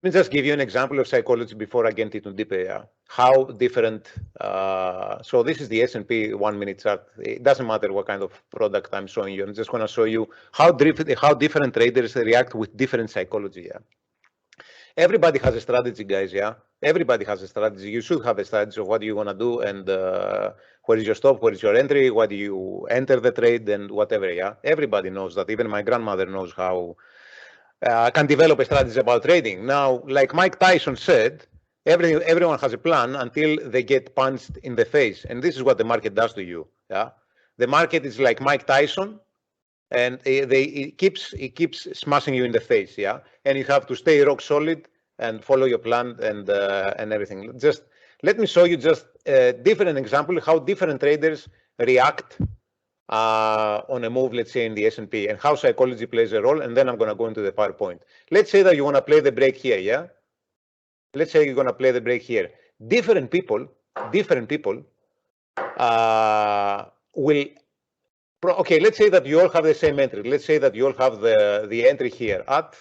Let me just give you an example of psychology before I get into deeper. Yeah? How different. So this is the S&P 1 minute chart. It doesn't matter what kind of product I'm showing you. I'm just going to show you how different traders react with different psychology. Yeah? Everybody has a strategy, guys. Yeah, everybody has a strategy. You should have a strategy of what you want to do and where is your stop, where is your entry, why do you enter the trade, and whatever. Yeah, everybody knows that. Even my grandmother knows how can develop a strategy about trading. Now, like Mike Tyson said, everyone has a plan until they get punched in the face, and this is what the market does to you. Yeah, the market is like Mike Tyson, and it keeps smashing you in the face. Yeah, and you have to stay rock solid and follow your plan and everything. Just let me show you just a different example how different traders react on a move, let's say in the S&P, and how psychology plays a role, and then I'm going to go into the PowerPoint. Let's say that you want to play the break here, yeah? Let's say you're going to play the break here. Different people will, okay, let's say that you all have the same entry. Let's say that you all have the entry here at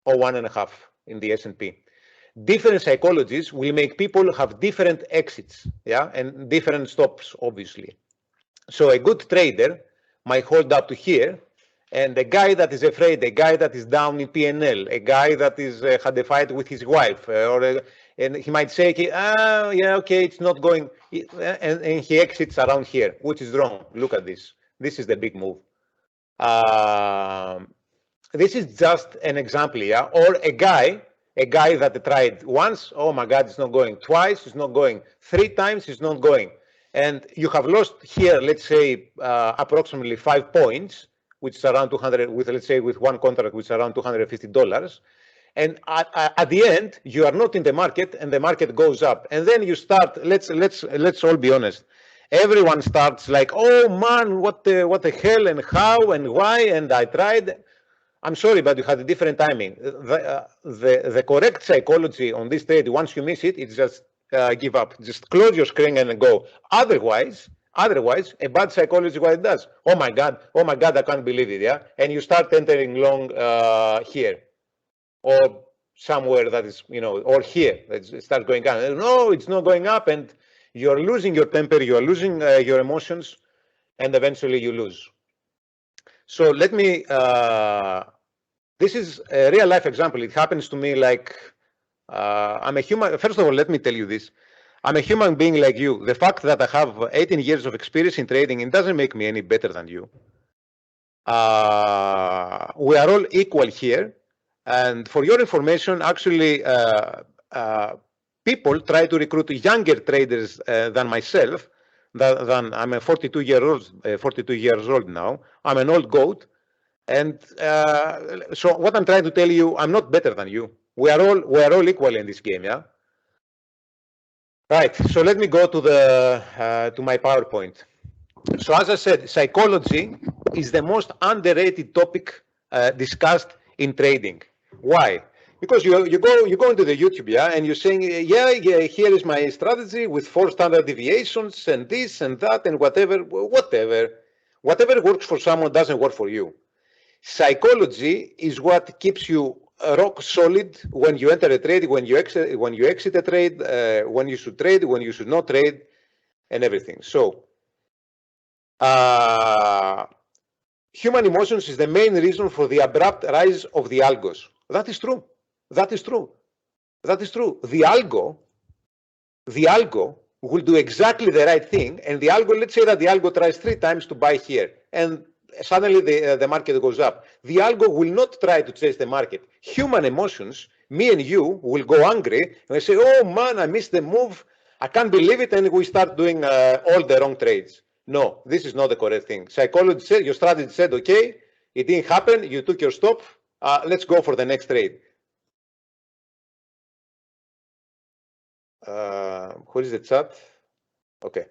1.5 in the S&P. Different psychologies will make people have different exits, yeah, and different stops, obviously. So a good trader might hold up to here, and a guy that is afraid, a guy that is down in PNL, a guy that is had a fight with his wife, and he might say, yeah, okay, it's not going, and he exits around here, which is wrong. Look at this. This is the big move. This is just an example, yeah? Or a guy that tried once, oh my God, it's not going. Twice, it's not going. 3 times, it's not going. And you have lost here, let's say, approximately 5 points, which is around 200, with let's say with one contract, which is around $250. And at the end, you are not in the market, and the market goes up. And then you start. Let's all be honest. Everyone starts like, oh man, what the hell, and how, and why, and I tried. I'm sorry, but you had a different timing. The correct psychology on this trade, once you miss it, it's just give up. Just close your screen and go. Otherwise, a bad psychology, what it does? Oh my God, I can't believe it, yeah? And you start entering long here, or somewhere that is, or here, it starts going up. No, it's not going up, and you're losing your temper, you're losing your emotions, and eventually you lose. So let me, this is a real life example. It happens to me like, I'm a human. First of all, let me tell you this. I'm a human being like you. The fact that I have 18 years of experience in trading, it doesn't make me any better than you. We are all equal here. And for your information, actually, people try to recruit younger traders than myself. Than I'm a 42 years old now. I'm an old goat. And so what I'm trying to tell you, I'm not better than you. We are all equal in this game, yeah? Right, so let me go to my PowerPoint. So as I said, psychology is the most underrated topic discussed in trading. Why? Because you go into the YouTube, yeah, and you're saying, yeah, here is my strategy with 4 standard deviations and this and that and whatever works for someone doesn't work for you. Psychology is what keeps you rock solid when you enter a trade, when you exit a trade, when you should trade, when you should not trade, and everything. So, human emotions is the main reason for the abrupt rise of the algos. That is true. That is true. That is true. The algo will do exactly the right thing, and the algo, let's say that the algo tries 3 times to buy here, and suddenly the market goes up. The algo will not try to chase the market. Human emotions, me and you, will go angry, and we say, oh man, I missed the move, I can't believe it, and we start doing all the wrong trades. No, this is not the correct thing. Psychology said, your strategy said, okay, it didn't happen, you took your stop, let's go for the next trade. Where is the chat? Okay.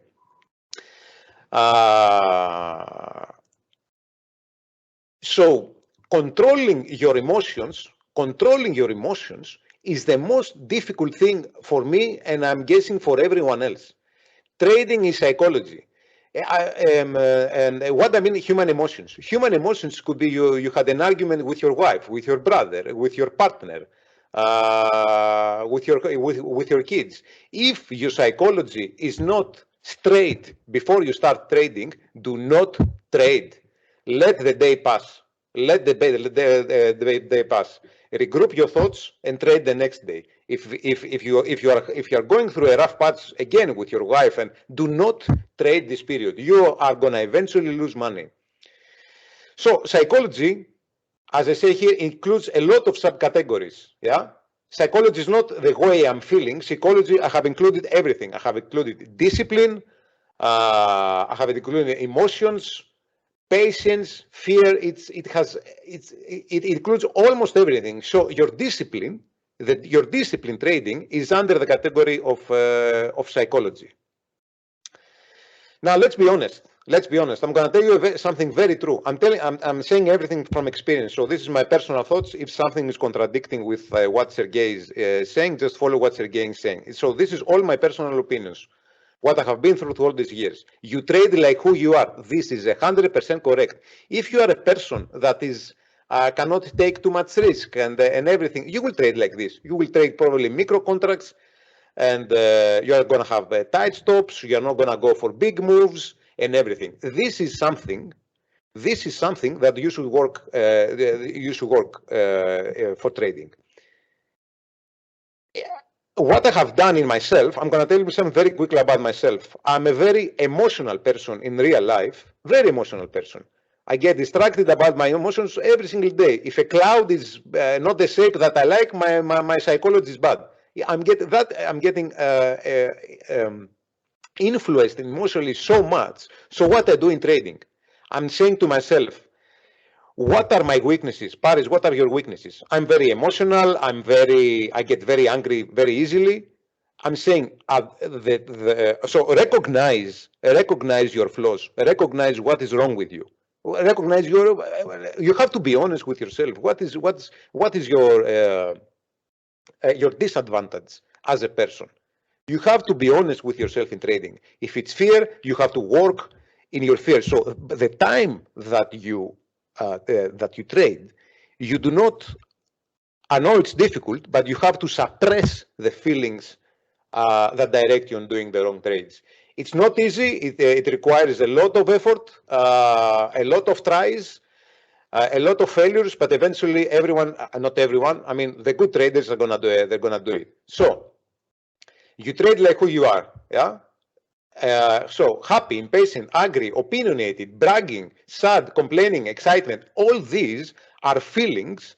So controlling your emotions is the most difficult thing for me, and I'm guessing for everyone else. Trading is psychology. And what I mean, human emotions. Human emotions could be you had an argument with your wife, with your brother, with your partner. with your kids. If your psychology is not straight before you start trading, do not trade. Let the day pass. Let the day pass. Regroup your thoughts and trade the next day. If you are going through a rough patch again with your wife, and do not trade this period, you are gonna eventually lose money. So psychology, as I say here, includes a lot of subcategories. Yeah, psychology is not the way I'm feeling. Psychology, I have included everything. I have included discipline. I have included emotions, patience, fear. It includes almost everything. So your discipline, your discipline trading is under the category of psychology. Now let's be honest. Let's be honest. I'm going to tell you something very true. I'm saying everything from experience. So this is my personal thoughts. If something is contradicting with what Sergey is saying, just follow what Sergey is saying. So this is all my personal opinions. What I have been through all these years. You trade like who you are. This is 100% correct. If you are a person that is cannot take too much risk and everything, you will trade like this. You will trade probably micro contracts, and you are going to have tight stops. You are not going to go for big moves and everything. This is something that you should work. For trading. What I have done in myself, I'm going to tell you something very quickly about myself. I'm a very emotional person in real life, very emotional person. I get distracted about my emotions every single day. If a cloud is not the shape that I like, my psychology is bad. I'm getting influenced emotionally so much. So what I do in trading, I'm saying to myself, what are my weaknesses? Paris, what are your weaknesses? I'm very emotional. I get very angry very easily. I'm saying so recognize your flaws. Recognize what is wrong with you. Recognize you have to be honest with yourself. What is your disadvantage as a person? You have to be honest with yourself in trading. If it's fear, you have to work in your fear. So the time that you trade, you do not. I know it's difficult, but you have to suppress the feelings that direct you on doing the wrong trades. It's not easy. It requires a lot of effort, a lot of tries, a lot of failures, but eventually everyone, not everyone, I mean, the good traders are gonna do it. They're gonna do it. So you trade like who you are, yeah? So happy, impatient, angry, opinionated, bragging, sad, complaining, excitement, all these are feelings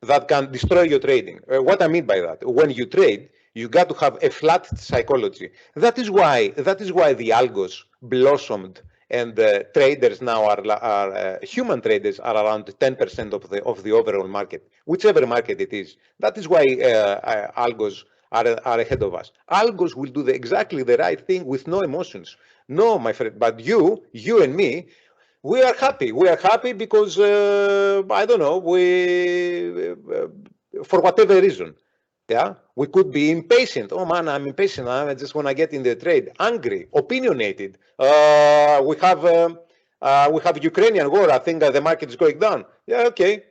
that can destroy your trading. What I mean by that, when you trade, you got to have a flat psychology. That is why the algos blossomed, and traders now are human traders are around 10% of the overall market, whichever market it is. That is why algos are ahead of us. Algos will do exactly the right thing with no emotions. No, my friend, but you and me, we are happy. We are happy because, I don't know, for whatever reason. Yeah, we could be impatient. Oh man, I'm impatient. I just want to get in the trade. Angry, opinionated. We have Ukrainian war. I think the market is going down. Yeah, okay.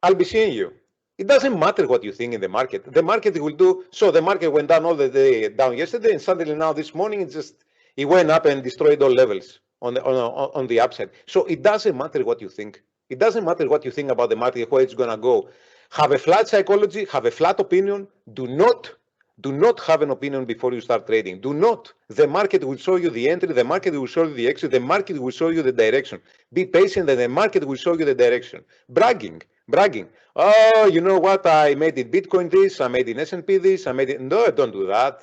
I'll be seeing you. It doesn't matter what you think in the market. The market will do. So the market went down all the day down yesterday, and suddenly now this morning it went up and destroyed all levels on the upside. So it doesn't matter what you think. It doesn't matter what you think about the market, where it's gonna go. Have a flat psychology. Have a flat opinion. Do not have an opinion before you start trading. Do not. The market will show you the entry. The market will show you the exit. The market will show you the direction. Be patient, and the market will show you the direction. Bragging. Oh, you know what? I made in Bitcoin this. I made in S&P this. I made it. No, don't do that.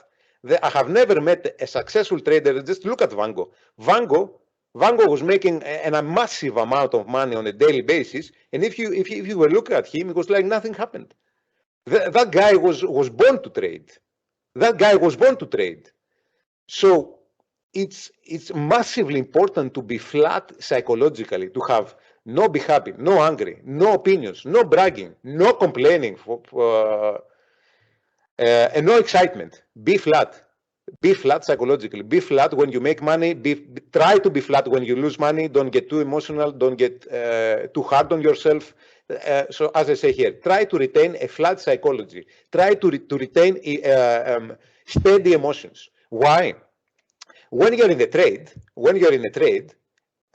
I have never met a successful trader. Just look at Van Gogh. Van Gogh was making a massive amount of money on a daily basis. And if you were looking at him, it was like nothing happened. That guy was born to trade. That guy was born to trade. So it's massively important to be flat psychologically, to have no be happy, no angry, no opinions, no bragging, no complaining, and no excitement. Be flat. be flat psychologically. Be flat when you make money. Try to be flat when you lose money. Don't get too emotional. Don't get too hard on yourself. So as I say here, try to retain a flat psychology. Try to retain steady emotions. Why? When you're in a trade,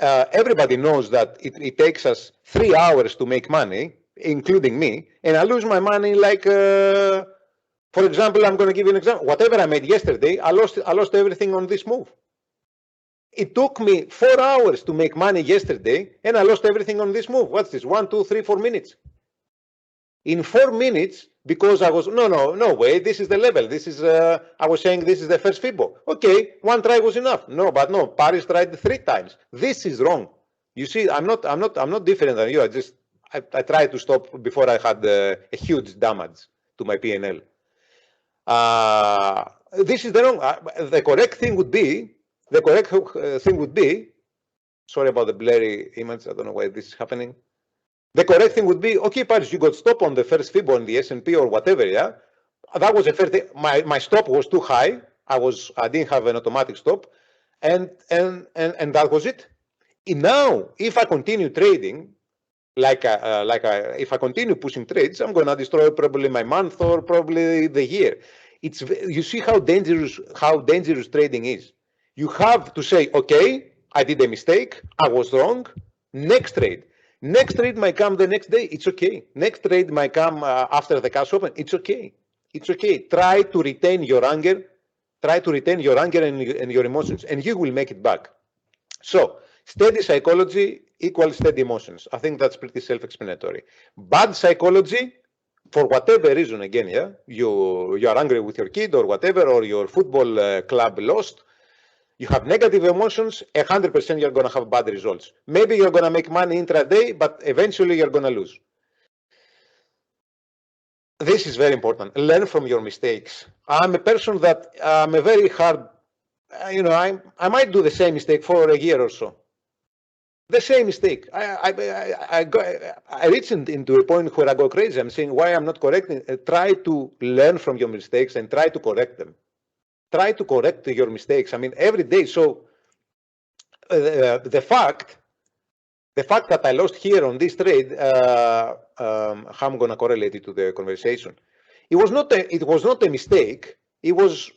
everybody knows that it takes us 3 hours to make money, including me, and I lose my money like. For example, I'm going to give you an example. Whatever I made yesterday, I lost everything on this move. It took me 4 hours to make money yesterday, and I lost everything on this move. What's this? 1, 2, 3, 4 minutes. In 4 minutes, because I was no way. This is the level. This is I was saying this is the first FIBO. Okay, one try was enough. No, but no. Paris tried 3 times. This is wrong. You see, I'm not different than you. I tried to stop before I had a huge damage to my P&L. This is the wrong. The correct thing would be. Sorry about the blurry image. I don't know why this is happening. The correct thing would be, okay, Paris, you got stop on the first FIBO on the S&P or whatever. Yeah, that was a fair thing. My stop was too high. I didn't have an automatic stop, and that was it. And now, if I continue trading. If I continue pushing trades, I'm going to destroy probably my month or probably the year. You see how dangerous trading is. You have to say, okay, I did a mistake, I was wrong. Next trade might come the next day. It's okay. Next trade might come after the cash open. It's okay. Try to retain your anger. And your emotions, and you will make it back. So steady psychology equals steady emotions. I think that's pretty self-explanatory. Bad psychology, for whatever reason, again, yeah, you are angry with your kid or whatever, or your football club lost, you have negative emotions, 100% you're going to have bad results. Maybe you're going to make money intraday, but eventually you're going to lose. This is very important. Learn from your mistakes. I'm a person that I'm a very hard, I might do the same mistake for a year or so. The same mistake. I reached into a point where I go crazy. I'm saying why I'm not correcting. Try to learn from your mistakes and try to correct them. Try to correct your mistakes. I mean, every day. So the fact that I lost here on this trade, how I'm going to correlate it to the conversation. It was not a mistake. It was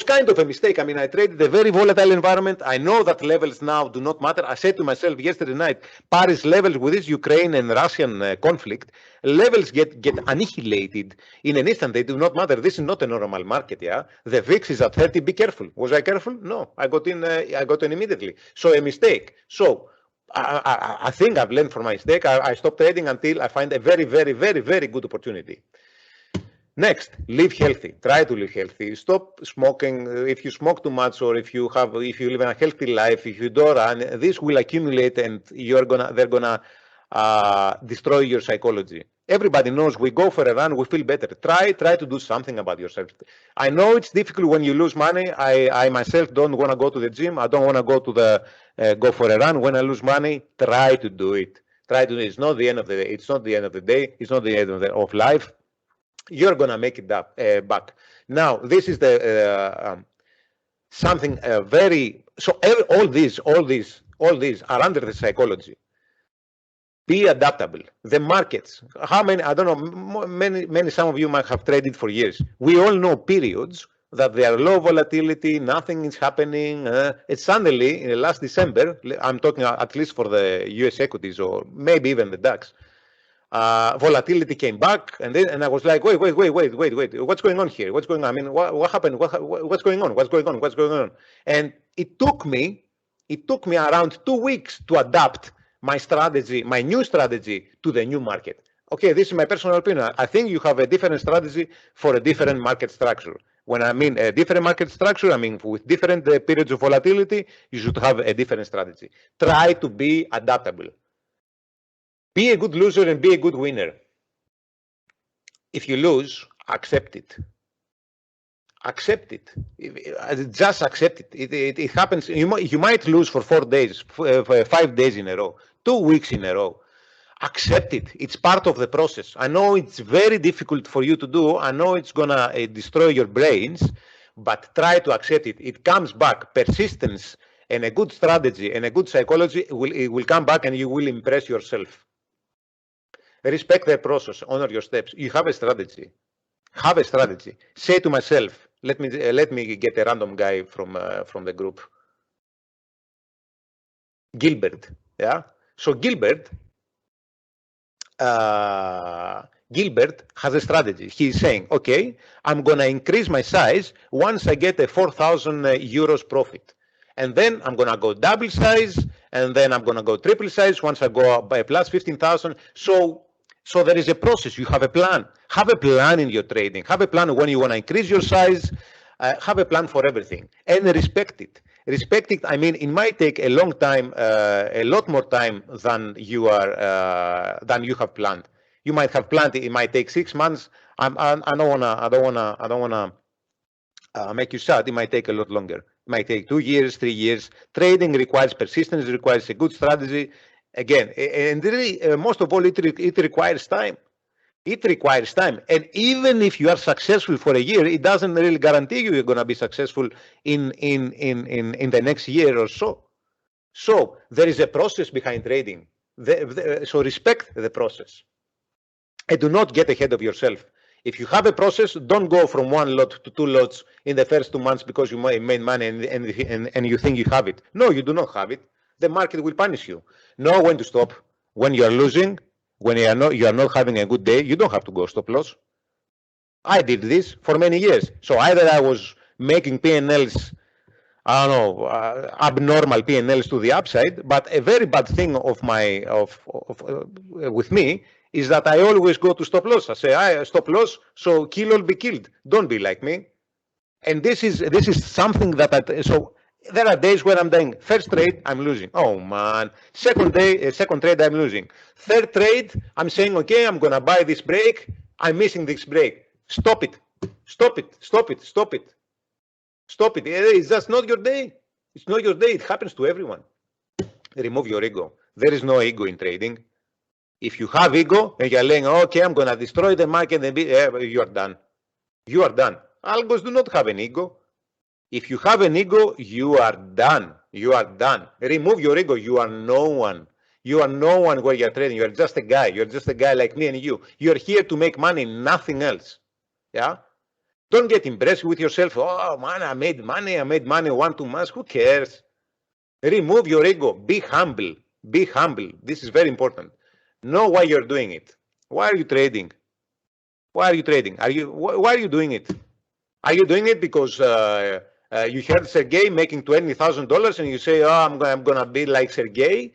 kind of a mistake. I mean, I traded a very volatile environment. I know that levels now do not matter. I said to myself yesterday night, Paris levels with this Ukraine and Russian conflict, levels get annihilated in an instant. They do not matter. This is not a normal market. Yeah, the VIX is at 30. Be careful. Was I careful? No, I got in. Immediately. So a mistake. So I think I've learned from my mistake. I stopped trading until I find a very, very, very, very good opportunity. Next, live healthy. Try to live healthy. Stop smoking. If you smoke too much, or if you live in a healthy life, if you don't run, this will accumulate, and they're gonna destroy your psychology. Everybody knows we go for a run, we feel better. Try to do something about yourself. I know it's difficult when you lose money. I myself don't want to go to the gym. I don't want to go to go for a run. When I lose money, try to do it. It's not the end of the day. It's not the end of the day. It's not the end of life. You're gonna make it back. Now, this is the something very. So all these are under the psychology. Be adaptable. The markets. How many? I don't know. Many. Some of you might have traded for years. We all know periods that they are low volatility. Nothing is happening. It's suddenly in the last December. I'm talking at least for the U.S. equities or maybe even the DAX. Volatility came back, and I was like, wait, what's going on here? What's going on? I mean, what happened? What's going on? What's going on? And it took me around 2 weeks to adapt my new strategy to the new market. Okay, this is my personal opinion. I think you have a different strategy for a different market structure. When I mean a different market structure, I mean with different periods of volatility, you should have a different strategy. Try to be adaptable. Be a good loser and be a good winner. If you lose, accept it. Accept it. Just accept it. It happens. You might lose for 4 days, 5 days in a row, 2 weeks in a row. Accept it. It's part of the process. I know it's very difficult for you to do. I know it's going to destroy your brains, but try to accept it. It comes back. Persistence and a good strategy and a good psychology will come back, and you will impress yourself. Respect the process. Honor your steps. You have a strategy. Have a strategy. Say to myself, let me get a random guy from the group. Gilbert. Yeah. So Gilbert has a strategy. He's saying, okay, I'm going to increase my size once I get a 4,000 euros profit. And then I'm going to go double size, and then I'm going to go triple size once I go by plus 15,000. So there is a process. You have a plan. Have a plan in your trading. Have a plan when you want to increase your size. Have a plan for everything, and respect it. Respect it. I mean, it might take a long time, a lot more time than you have planned. You might have planned it might take 6 months. I don't wanna make you sad. It might take a lot longer. It might take 2 years, 3 years. Trading requires persistence. It requires a good strategy. Again, and really, most of all, it requires time. It requires time. And even if you are successful for a year, it doesn't really guarantee you're going to be successful in the next year or so. So there is a process behind trading. So respect the process. And do not get ahead of yourself. If you have a process, don't go from 1 lot to 2 lots in the first 2 months because you made money and you think you have it. No, you do not have it. The market will punish you. Know when to stop. When you are losing, when you are not having a good day, you don't have to go stop loss. I did this for many years. So either I was making P&Ls, I don't know, abnormal P&Ls to the upside, but a very bad thing with me is that I always go to stop loss. I say, I stop loss, so kill or be killed. Don't be like me. And this is something that so there are days when I'm doing first trade, I'm losing. Oh man. Second trade, I'm losing. Third trade, I'm saying, okay, I'm gonna buy this break. I'm missing this break. Stop it. Stop it. Stop it. Stop it. Stop it. It's just not your day. It's not your day. It happens to everyone. Remove your ego. There is no ego in trading. If you have ego and you're saying, okay, I'm gonna destroy the market, and you are done. You are done. Algos do not have an ego. If you have an ego, you are done. You are done. Remove your ego. You are no one. You are no one where you're trading. You're just a guy. You're just a guy like me and you. You're here to make money, nothing else. Yeah? Don't get impressed with yourself. Oh, man, I made money 1-2 months. Who cares? Remove your ego. Be humble. Be humble. This is very important. Know why you're doing it. Why are you trading? Why are you trading? Why are you doing it? Are you doing it because you heard Sergey making $20,000 and you say, oh, I'm gonna be like Sergey?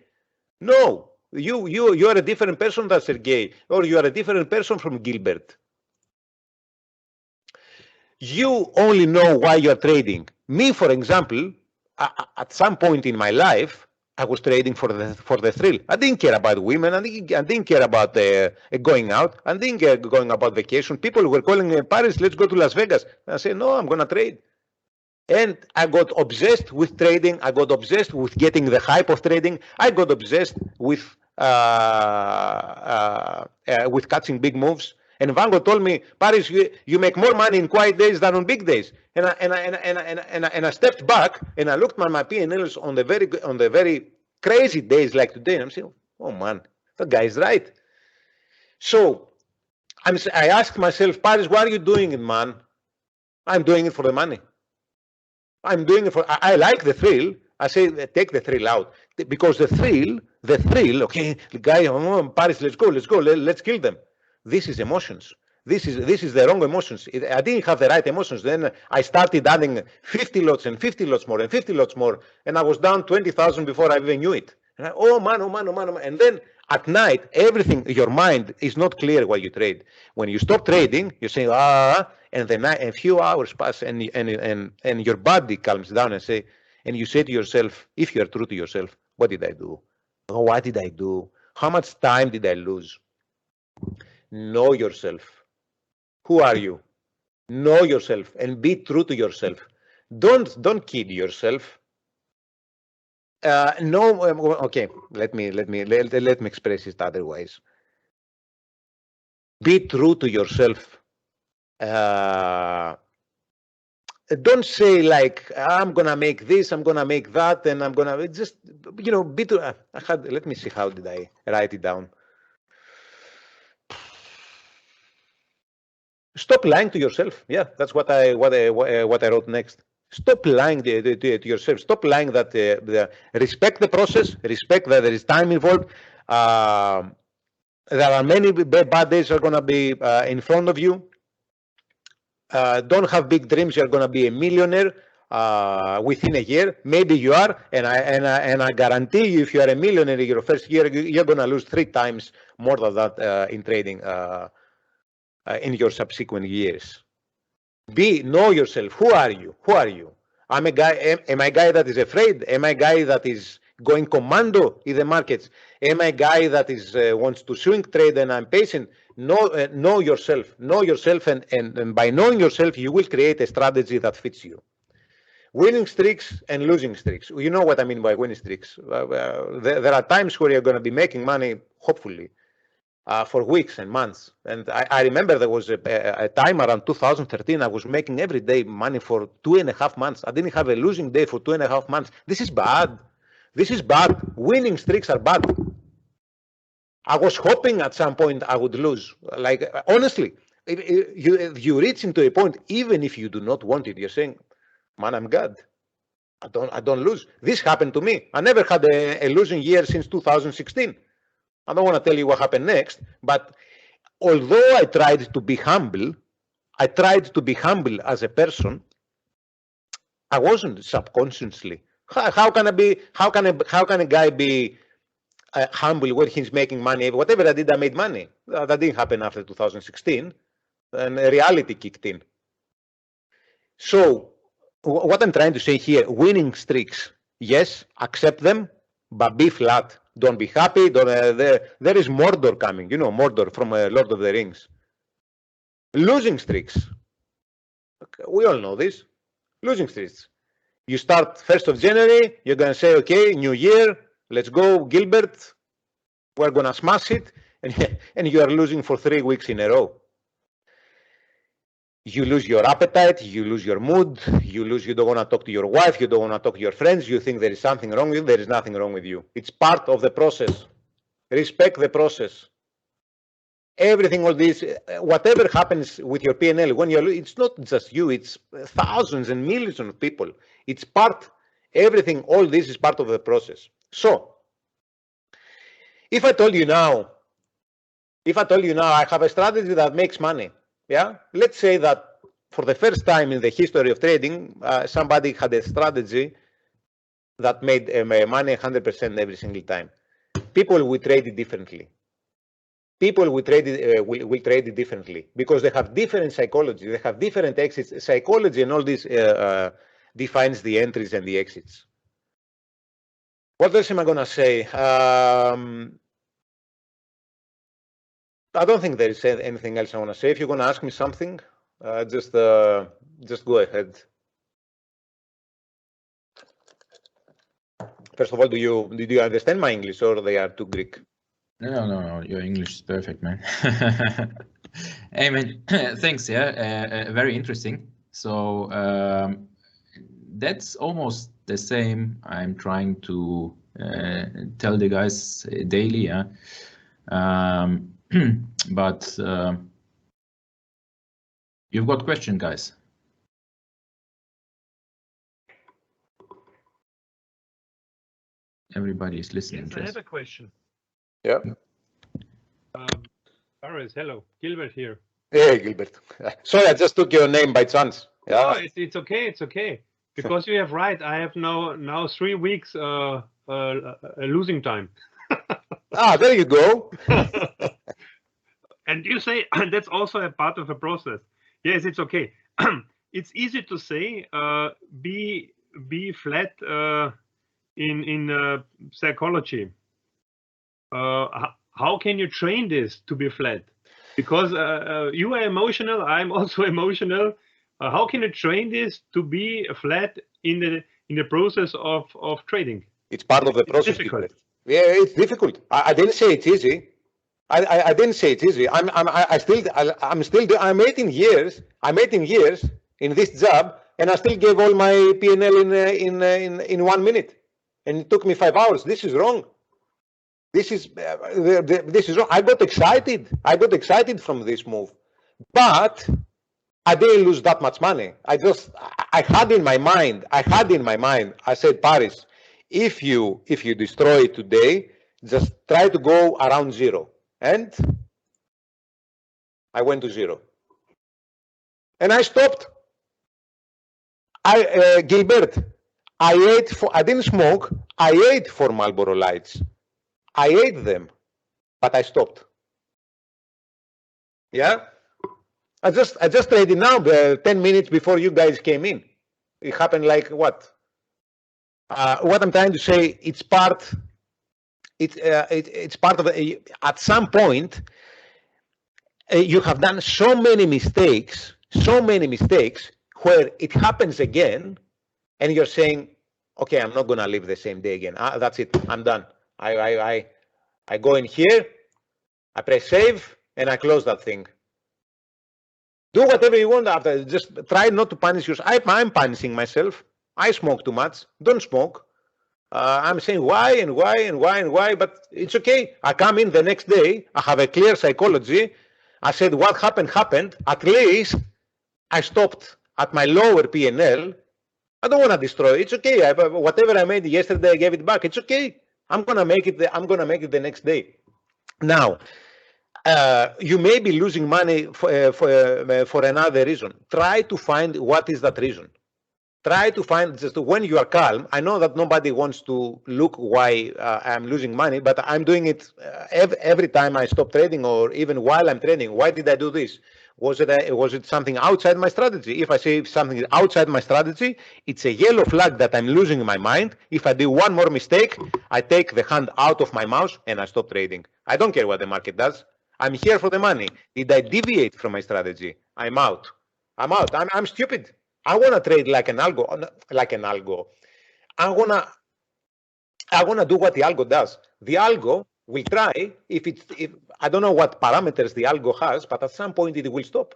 No, you are a different person than Sergey, or you are a different person from Gilbert. You only know why you're trading. Me, for example, at some point in my life, I was trading for the thrill. I didn't care about women. I didn't care about going out. I didn't care going about vacation. People were calling me, Paris, let's go to Las Vegas. I said, no, I'm going to trade. And I got obsessed with trading. I got obsessed with getting the hype of trading. I got obsessed with catching big moves. And Van Gogh told me, Paris, you make more money in quiet days than on big days. And I stepped back and I looked at my P&Ls on the very crazy days like today. And I'm saying, oh man, the guy is right. So I asked myself, Paris, why are you doing it, man? I'm doing it for the money. I'm doing it for, I like the thrill. I say, take the thrill out. Because the thrill, okay, the guy, oh, Paris, let's go, let's kill them. This is emotions. This is the wrong emotions. I didn't have the right emotions. Then I started adding 50 lots and 50 lots more and 50 lots more. And I was down 20,000 before I even knew it. And oh man. And then at night, everything, your mind is not clear while you trade. When you stop trading, you say, and then a few hours pass and your body calms down and you say to yourself, if you're true to yourself, what did I do? Oh, what did I do? How much time did I lose? Know yourself. Who are you? Know yourself and be true to yourself. Don't kid yourself. No. Okay. Let me express it otherwise. Be true to yourself. don't say like, I'm gonna make this, I'm gonna make that, and I'm gonna just, you know, let me see, how did I write it down? Stop lying to yourself. Yeah, that's what I wrote next. Stop lying to yourself. Stop lying that respect the process, respect that there is time involved. There are many bad days are gonna be in front of you. Don't have big dreams. You're gonna be a millionaire within a year. Maybe you are, and I guarantee you, if you are a millionaire in your first year, you're gonna lose 3 times more than that in trading in your subsequent years. Know yourself. Who are you? Who are you? I'm a guy. Am I a guy that is afraid? Am I a guy that is going commando in the markets? Am I a guy that is wants to swing trade and I'm patient? Know yourself. Know yourself, and by knowing yourself, you will create a strategy that fits you. Winning streaks and losing streaks. You know what I mean by winning streaks. There are times where you're going to be making money, hopefully, for weeks and months. And I remember there was a time around 2013, I was making every day money for 2.5 months. I didn't have a losing day for 2.5 months. This is bad. This is bad. Winning streaks are bad. I was hoping at some point I would lose. Like, honestly, if you reach into a point, even if you do not want it, you're saying, man, I'm God. I don't lose. This happened to me. I never had a losing year since 2016. I don't want to tell you what happened next, but although I tried to be humble, as a person, I wasn't subconsciously. How can a guy be humble when he's making money? Whatever I did, I made money. That didn't happen after 2016, and reality kicked in. So what I'm trying to say here, winning streaks, yes, accept them, but be flat. Don't be happy. There is Mordor coming. You know Mordor from Lord of the Rings. Losing streaks. We all know this. Losing streaks. You start 1st of January. You're going to say, okay, new year. Let's go, Gilbert. We're going to smash it. And you are losing for 3 weeks in a row. You lose your appetite, you lose your mood, you don't want to talk to your wife, you don't want to talk to your friends, you think there is something wrong with you, there is nothing wrong with you. It's part of the process. Respect the process. Everything, all this, whatever happens with your P&L, when it's not just you, it's thousands and millions of people. It's everything, all this is part of the process. So, if I told you now I have a strategy that makes money, yeah, let's say that for the first time in the history of trading, somebody had a strategy that made money 100% every single time. People will trade it differently. People will trade it differently because they have different psychology. They have different exits. Psychology and all this defines the entries and the exits. What else am I going to say? I don't think there is anything else I want to say. If you're going to ask me something, just go ahead. First of all, did you understand my English, or they are too Greek? No. Your English is perfect, man. Hey, man, thanks. Yeah, very interesting. So that's almost the same I'm trying to tell the guys daily. Yeah. But you've got question, guys. Everybody is listening. Yes, I have a question. Yeah. Aris, hello. Gilbert here. Hey, Gilbert. Sorry, I just took your name by chance. Yeah. No, it's okay. It's okay. Because you have right. I have now 3 weeks losing time. There you go. And you say that's also a part of the process. Yes, it's okay. It's easy to say be flat in psychology. How can you train this to be flat? Because you are emotional, I'm also emotional. How can you train this to be flat in the process of trading? It's part of the process. It's difficult. Yeah, it's difficult. I didn't say it's easy. I didn't say it's easy. I'm 18 years. I'm 18 years in this job. and I still gave all my P&L in 1 minute, and it took me 5 hours. This is wrong. This is wrong. I got excited. I got excited from this move, but I didn't lose that much money. I had in my mind. I said, Paris, if you destroy it today, just try to go around zero. And I went to zero. And I stopped. Gilbert, I didn't smoke. I ate 4 Marlboro Lights. I ate them, but I stopped. Yeah? I just traded now 10 minutes before you guys came in. It happened like what? What I'm trying to say, it's part of at some point you have done so many mistakes where it happens again, and you're saying, okay, I'm not gonna live the same day again. That's it, I'm done. I go in here, I press save, and I close that thing. Do whatever you want after. Just try not to punish yourself. I'm punishing myself. I smoke too much. Don't smoke. I'm saying why and why and why and why, but it's okay. I come in the next day. I have a clear psychology. I said what happened happened. At least I stopped at my lower P&L. I don't want to destroy it. It's okay. Whatever I made yesterday, I gave it back. It's okay. I'm gonna make it the next day. Now. You may be losing money for another reason. Try to find what is that reason. Try to find, just when you are calm. I know that nobody wants to look why I'm losing money, but I'm doing it every time I stop trading, or even while I'm trading. Why did I do this? Was it something outside my strategy? If I say something is outside my strategy, it's a yellow flag that I'm losing my mind. If I do one more mistake, I take the hand out of my mouse and I stop trading. I don't care what the market does. I'm here for the money. Did I deviate from my strategy? I'm out. I'm stupid. I want to trade like an algo. I want to do what the algo does. The algo will try, if I don't know what parameters the algo has, but at some point it will stop.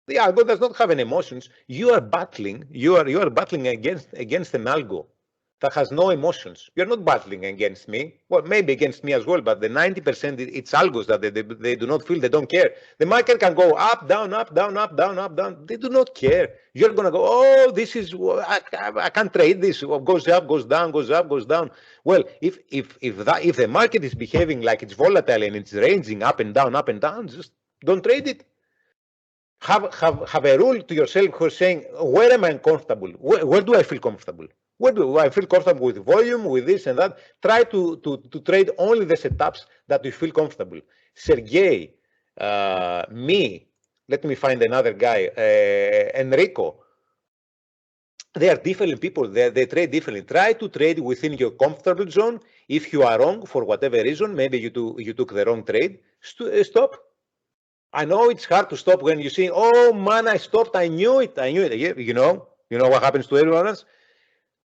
The algo does not have any emotions. You are battling against an algo that has no emotions. You're not battling against me. Well, maybe against me as well, but the 90% it's algos that they do not feel, they don't care. The market can go up, down, up, down, up, down, up, down. They do not care. You're gonna go, oh, this is, I can't trade this. Goes up, goes down, goes up, goes down. Well, if the market is behaving like it's volatile and it's ranging up and down, just don't trade it. Have a rule to yourself who's saying, where am I comfortable? Where do I feel comfortable? Where do I feel comfortable with volume, with this and that? Try to trade only the setups that you feel comfortable. Sergey, me, let me find another guy, Enrico. They are different people. They trade differently. Try to trade within your comfortable zone. If you are wrong for whatever reason, maybe you took the wrong trade, stop. I know it's hard to stop when you see, oh man, I stopped. I knew it. You know what happens to everyone else.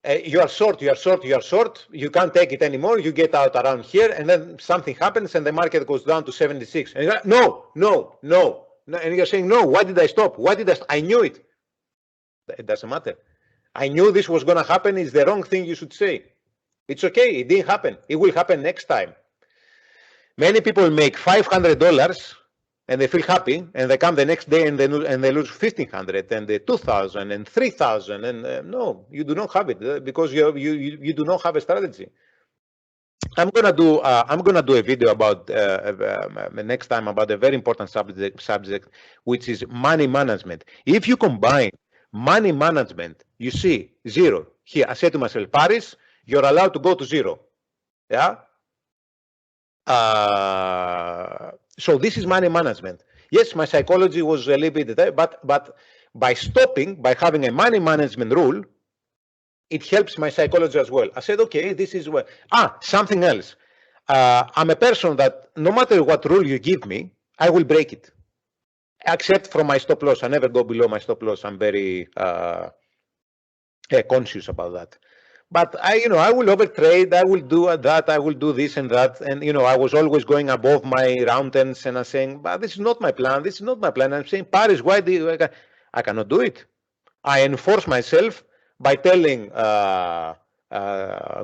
You are short. You can't take it anymore. You get out around here, and then something happens, and the market goes down to 76. And you're like, no. And you're saying, no. Why did I stop? I knew it. It doesn't matter. I knew this was going to happen. Is the wrong thing you should say. It's okay. It didn't happen. It will happen next time. Many people make $500. And they feel happy, and they come the next day and they lose 1,500 and 2,000 and 3,000, and no, you do not have it because you do not have a strategy. I'm gonna do a video about next time about a very important subject, which is money management. If you combine money management, you see zero here. I said to myself, Paris, you're allowed to go to zero. Yeah. So this is money management. Yes, my psychology was a little bit, but by having a money management rule, it helps my psychology as well. I said, okay, this is what. Something else. I'm a person that no matter what rule you give me, I will break it, except from my stop loss. I never go below my stop loss. I'm very conscious about that. But I will overtrade. I will do that. I will do this and that. And I was always going above my round ends, and I'm saying, but this is not my plan. This is not my plan. I'm saying, Paris, why do I cannot do it? I enforce myself by telling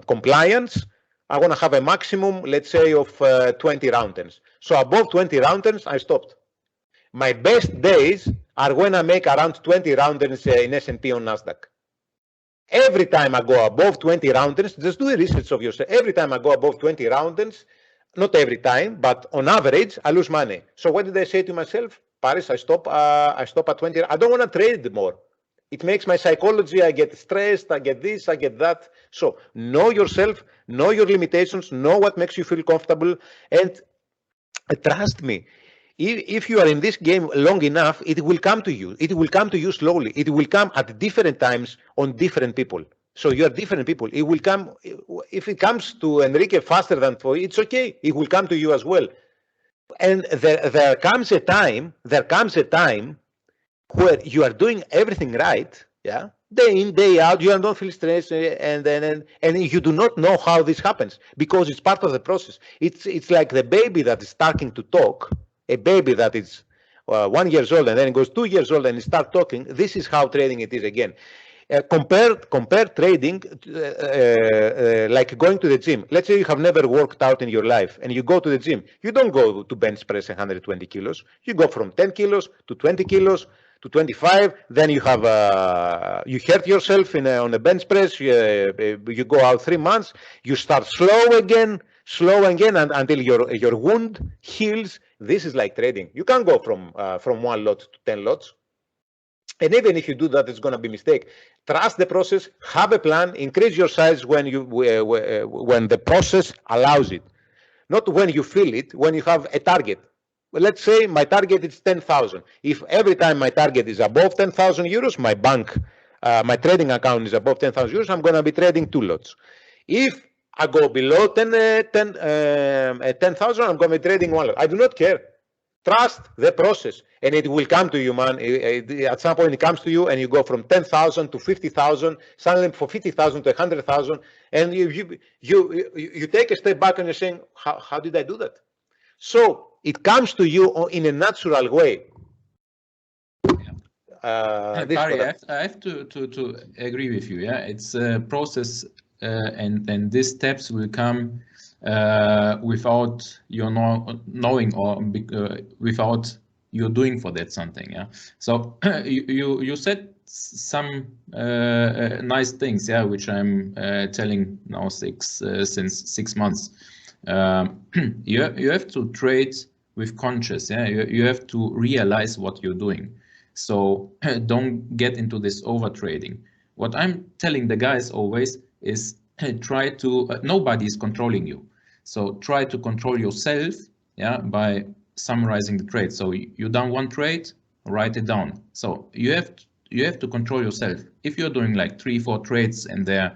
compliance, I want to have a maximum, let's say, of 20 round turns. So above 20 round turns, I stopped. My best days are when I make around 20 round turns in S&P on Nasdaq. Every time I go above 20 round turns, just do a research of yourself. Every time I go above 20 round turns, not every time, but on average, I lose money. So what did I say to myself? Paris, I stop at 20. I don't want to trade more. It makes my psychology, I get stressed, I get this, I get that. So know yourself, know your limitations, know what makes you feel comfortable, and trust me, if you are in this game long enough, it will come to you. It will come to you slowly. It will come at different times on different people. So you are different people. It will come, if it comes to Enrique faster than for you, it's okay. It will come to you as well. And there comes a time where you are doing everything right, yeah, day in, day out, you don't feel stressed, and you do not know how this happens because it's part of the process. It's like the baby that is starting to talk, a baby that is 1 year old and then it goes 2 years old and it starts talking. This is how trading it is again. Compare trading like going to the gym. Let's say you have never worked out in your life and you go to the gym. You don't go to bench press 120 kilos. You go from 10 kilos to 20 kilos to 25. Then you have you hurt yourself on a bench press. You go out 3 months. You start slow again, and until your wound heals. This is like trading. You can't go from 1 lot to 10 lots. And even if you do that, it's going to be a mistake. Trust the process, have a plan, increase your size when the process allows it. Not when you feel it, when you have a target. Well, let's say my target is 10,000. If every time my target is above 10,000 euros, my bank, my trading account is above 10,000 euros, I'm going to be trading 2 lots. If I go below 10,000, I'm going to be trading 1 lot. I do not care. Trust the process, and it will come to you, man. At some point, it comes to you, and you go from 10,000 to 50,000, suddenly from 50,000 to 100,000, and you take a step back and you're saying, how did I do that? So it comes to you in a natural way. Barry, I have to agree with you. Yeah, it's a process, and these steps will come without your knowing or without you doing for that something. Yeah. So you said some nice things. Yeah, which I'm telling now since 6 months. You have to trade with conscious. Yeah, you have to realize what you're doing. So don't get into this over trading. What I'm telling the guys always is try to, nobody is controlling you. So try to control yourself, yeah, by summarizing the trade. So you done 1 trade, write it down. So you have to control yourself. If you're doing like 3-4 trades and they're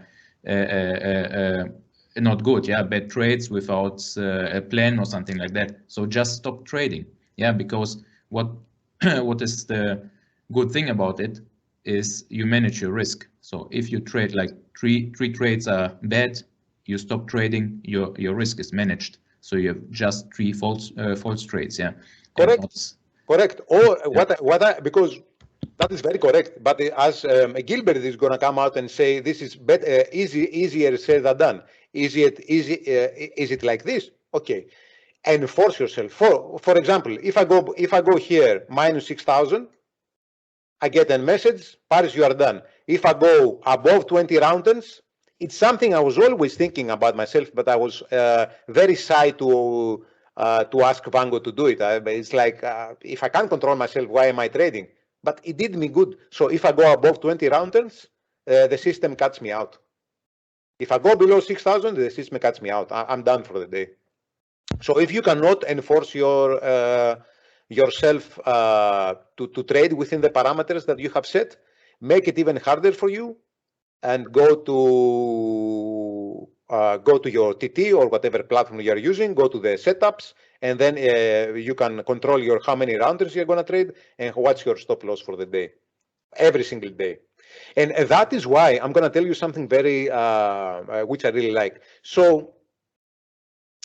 not good, yeah, bad trades without a plan or something like that. So just stop trading, yeah, because what is the good thing about it is you manage your risk. So if you trade like three trades are bad, you stop trading, your risk is managed. So you have just 3 false trades, yeah. Correct. Or yeah. Because that is very correct. But as Gilbert is going to come out and say this is better, easier said than done. Is it like this? Okay. Enforce yourself. For example, if I go here minus 6,000, I get a message, Paris, you are done. If I go above 20 roundings, it's something I was always thinking about myself, but I was very shy to ask Vango to do it. It's like, if I can't control myself, why am I trading? But it did me good. So if I go above 20 roundings, the system cuts me out. If I go below 6,000, the system cuts me out. I'm done for the day. So if you cannot enforce yourself to trade within the parameters that you have set, make it even harder for you, and go to your TT or whatever platform you are using. Go to the setups, and then you can control how many rounders you're going to trade and what's your stop loss for the day, every single day. And that is why I'm going to tell you something very which I really like. So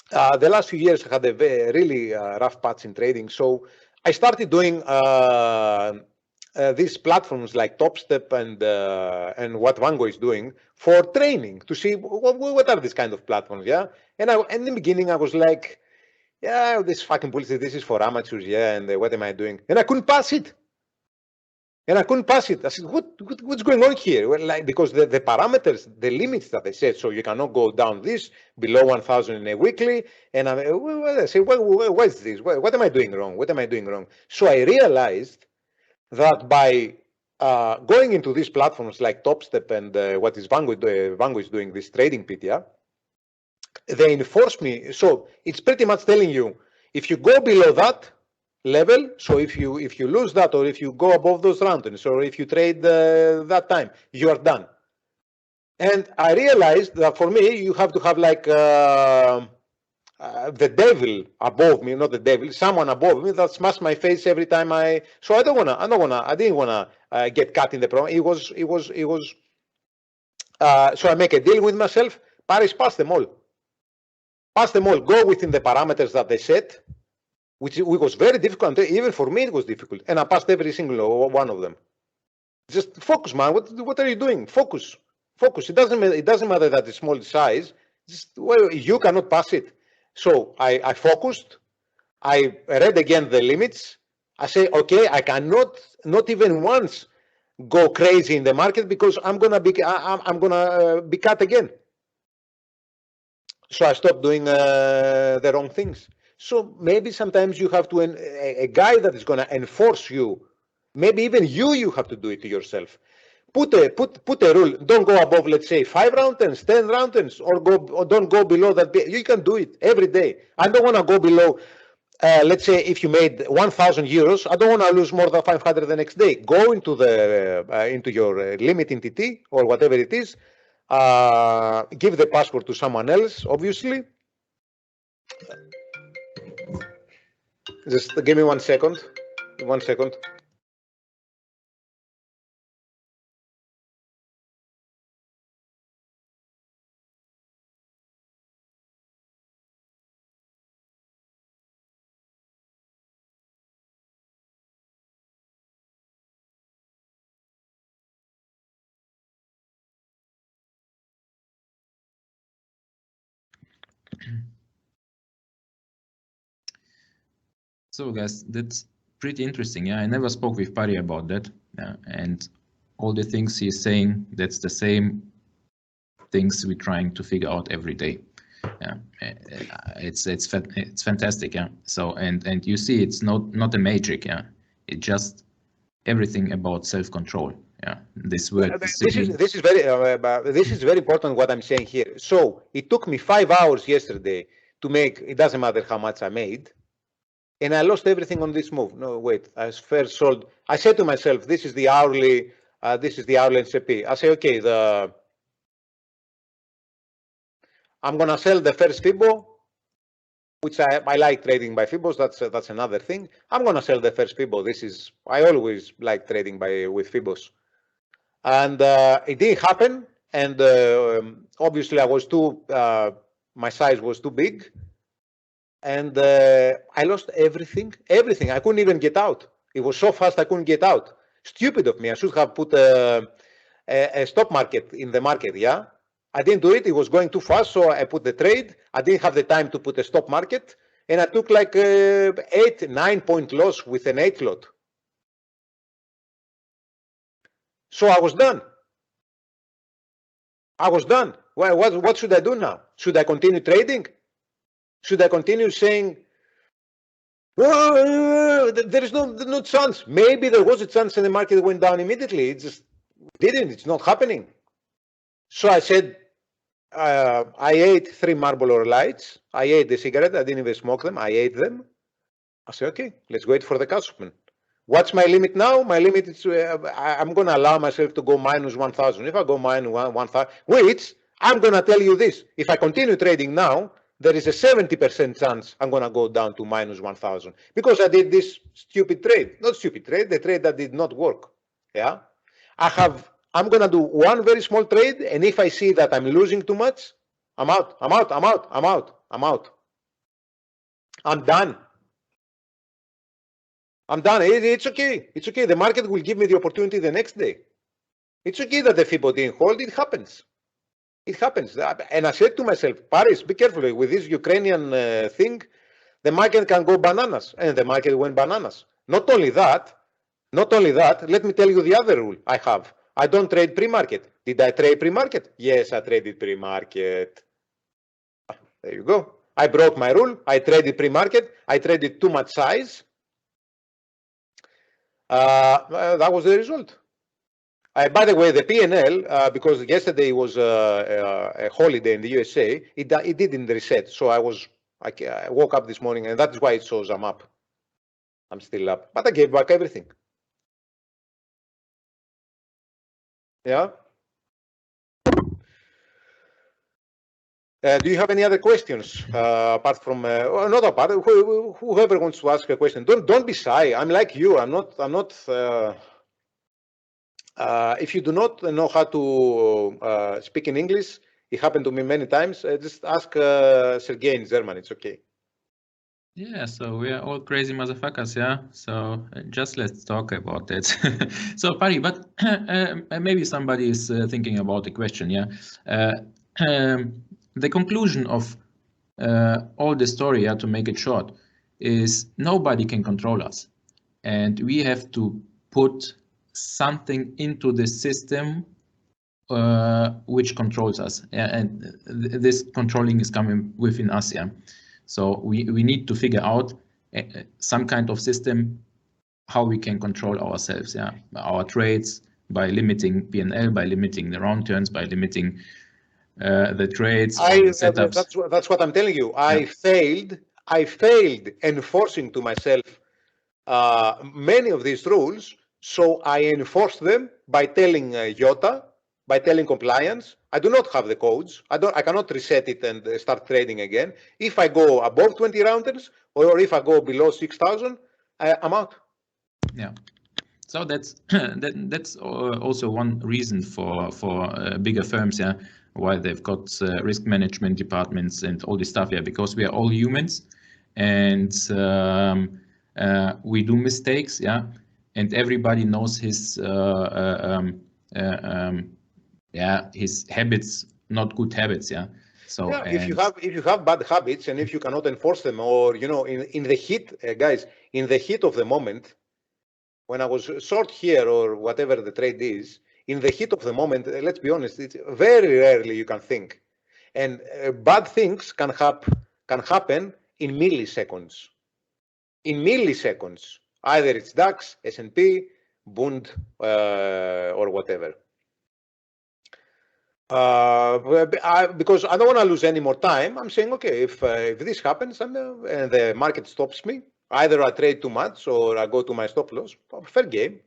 the last few years I had a really rough patch in trading. So I started doing these platforms like TopStep and what Vango is doing for training to see what are these kind of platforms, yeah. And in the beginning I was like, yeah, this fucking bullshit. This is for amateurs, yeah. And what am I doing? And I couldn't pass it. I said, what's going on here? Well, like, because the parameters, the limits that they said, so you cannot go down this below 1,000 in a weekly. And I said, what is this? What am I doing wrong? What am I doing wrong? So I realized that by going into these platforms like TopStep and what is Vango is doing, this trading pit, yeah, they enforce me. So it's pretty much telling you, if you go below that level, so if you lose that, or if you go above those roundings, or if you trade that time, you are done. And I realized that for me, you have to have like the devil above me, not the devil, someone above me that smashed my face every time so I didn't wanna get cut in the program. It was so I make a deal with myself. Paris, pass them all, go within the parameters that they set, which was very difficult. Even for me, it was difficult. And I passed every single one of them. Just focus, man. What are you doing? Focus. It doesn't matter that it's small size. Well, you cannot pass it. So I focused. I read again the limits. I say, okay, I cannot, not even once, go crazy in the market because I'm gonna be cut again. So I stopped doing the wrong things. So maybe sometimes you have to, a guy that is going to enforce you, maybe even you have to do it to yourself. Put a rule. Don't go above, let's say, 5 roundings, 10 roundings, or don't go below that. You can do it every day. I don't want to go below. Let's say if you made 1,000 euros, I don't want to lose more than 500 the next day. Go into into your limit entity or whatever it is. Give the password to someone else, obviously. Just give me 1 second. 1 second. So guys, that's pretty interesting. Yeah, I never spoke with Pari about that. Yeah, and all the things he's saying, that's the same things we're trying to figure out every day. Yeah, it's fantastic. Yeah. So and you see, it's not a magic. Yeah, it's just everything about self-control. Yeah, this word. This is very important what I'm saying here. So it took me 5 hours yesterday to make. It doesn't matter how much I made. And I lost everything on this move. No, wait. I first sold. I said to myself, "This is the hourly. This is the hourly NCP." I say, "Okay, I'm gonna sell the first Fibo, which I like trading by Fibos. That's another thing. I'm gonna sell the first Fibo. I always like trading with Fibos, and it didn't happen. And obviously, I was my size was too big. And I lost everything. I couldn't even get out. It was so fast I couldn't get out. Stupid of me. I should have put a stop market in the market, yeah? I didn't do it. It was going too fast, so I put the trade. I didn't have the time to put a stop market. And I took like 8-9 point loss with an 8 lot. So I was done. Well, what should I do now? Should I continue trading? Should I continue saying, oh, there is no chance? Maybe there was a chance and the market went down immediately. It just didn't. It's not happening. So I said, I ate 3 Marlboro Lights. I ate the cigarette. I didn't even smoke them. I ate them. I said, okay, let's wait for the cash open. What's my limit now? My limit is I'm going to allow myself to go minus 1,000. If I go minus 1,000, which I'm going to tell you this. If I continue trading now, there is a 70% chance I'm going to go down to minus 1,000 because I did this stupid trade. Not stupid trade, the trade that did not work. Yeah, I'm going to do one very small trade, and if I see that I'm losing too much, I'm out. I'm done. I'm done. It's okay. It's okay. The market will give me the opportunity the next day. It's okay that the FIBO didn't hold. It happens. It happens. And I said to myself, Paris, be careful with this Ukrainian thing. The market can go bananas, and the market went bananas. Not only that, let me tell you the other rule I have. I don't trade pre-market. Did I trade pre-market? Yes, I traded pre-market. There you go. I broke my rule. I traded pre-market. I traded too much size. That was the result. By the way, the P&L, because yesterday was a holiday in the USA, it didn't reset. So I woke up this morning, and that's why it shows I'm up. I'm still up, but I gave back everything. Yeah. Do you have any other questions apart from not apart? Whoever wants to ask a question, don't be shy. I'm like you. I'm not. If you do not know how to speak in English, it happened to me many times. Just ask Sergey in German. It's okay. Yeah, so we are all crazy motherfuckers, yeah? So just let's talk about that. So, Pari, but maybe somebody is thinking about the question, yeah? The conclusion of all the story, yeah, to make it short, is nobody can control us. And we have to put something into the system which controls us. And this controlling is coming within us, yeah? So we need to figure out some kind of system how we can control ourselves, yeah, our trades by limiting P&L, by limiting the round turns, by limiting the trades, the setups. That's what I'm telling you. I failed enforcing to myself many of these rules. So I enforced them by telling IOTA, by telling compliance. I do not have the codes. I cannot reset it and start trading again. If I go above 20 rounders or if I go below 6,000, I'm out. Yeah. So that's also one reason for bigger firms, yeah, why they've got risk management departments and all this stuff, yeah, because we are all humans and we do mistakes, yeah, and everybody knows his his habits, not good habits, yeah. So yeah, if you have bad habits and if you cannot enforce them, or in the heat, guys, in the heat of the moment, when I was short here or whatever the trade is, in the heat of the moment, let's be honest, it's very rarely you can think, and bad things can happen in milliseconds. In milliseconds, either it's DAX, S&P, Bund, or whatever. Because I don't want to lose any more time, I'm saying, okay, if this happens and the market stops me, either I trade too much or I go to my stop loss, fair game.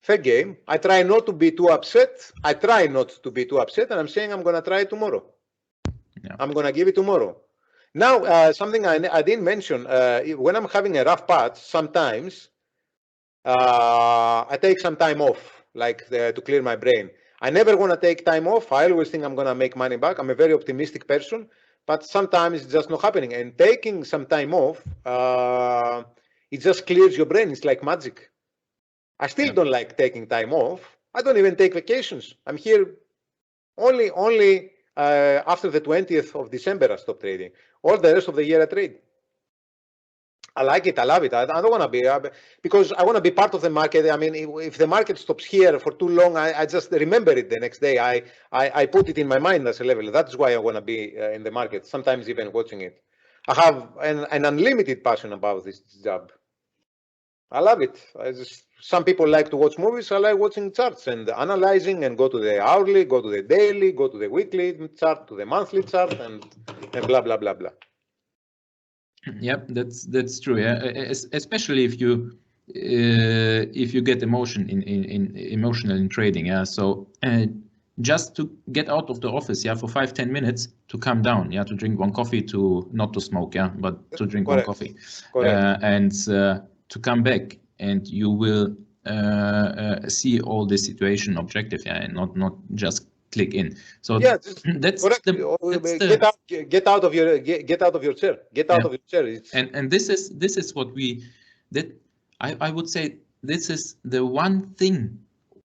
Fair game. I try not to be too upset. And I'm saying I'm going to try it tomorrow. Yeah. I'm going to give it tomorrow. Now, something I didn't mention, when I'm having a rough patch, sometimes I take some time off, like to clear my brain. I never want to take time off. I always think I'm going to make money back. I'm a very optimistic person, but sometimes it's just not happening. And taking some time off, it just clears your brain. It's like magic. I still don't like taking time off. I don't even take vacations. I'm here only after the 20th of December, I stop trading. All the rest of the year I trade. I like it. I love it. I don't want to be, because I want to be part of the market. I mean, if the market stops here for too long, I just remember it the next day. I put it in my mind as a level. That's why I want to be in the market, sometimes even watching it. I have an unlimited passion about this job. I love it. Some people like to watch movies. I like watching charts and analyzing and go to the hourly, go to the daily, go to the weekly chart, to the monthly chart, and blah, blah, blah, blah. Yep, that's true. Yeah, especially if you get emotional in trading. Yeah, so just to get out of the office, yeah, for 5-10 minutes to calm down, yeah, to drink one coffee, to not to smoke, yeah, but to drink one coffee, and to come back, and you will see all the situation objective, yeah, and not just click in. So yeah, that's get out of your chair. Get out of your chair. And this is what I would say this is the one thing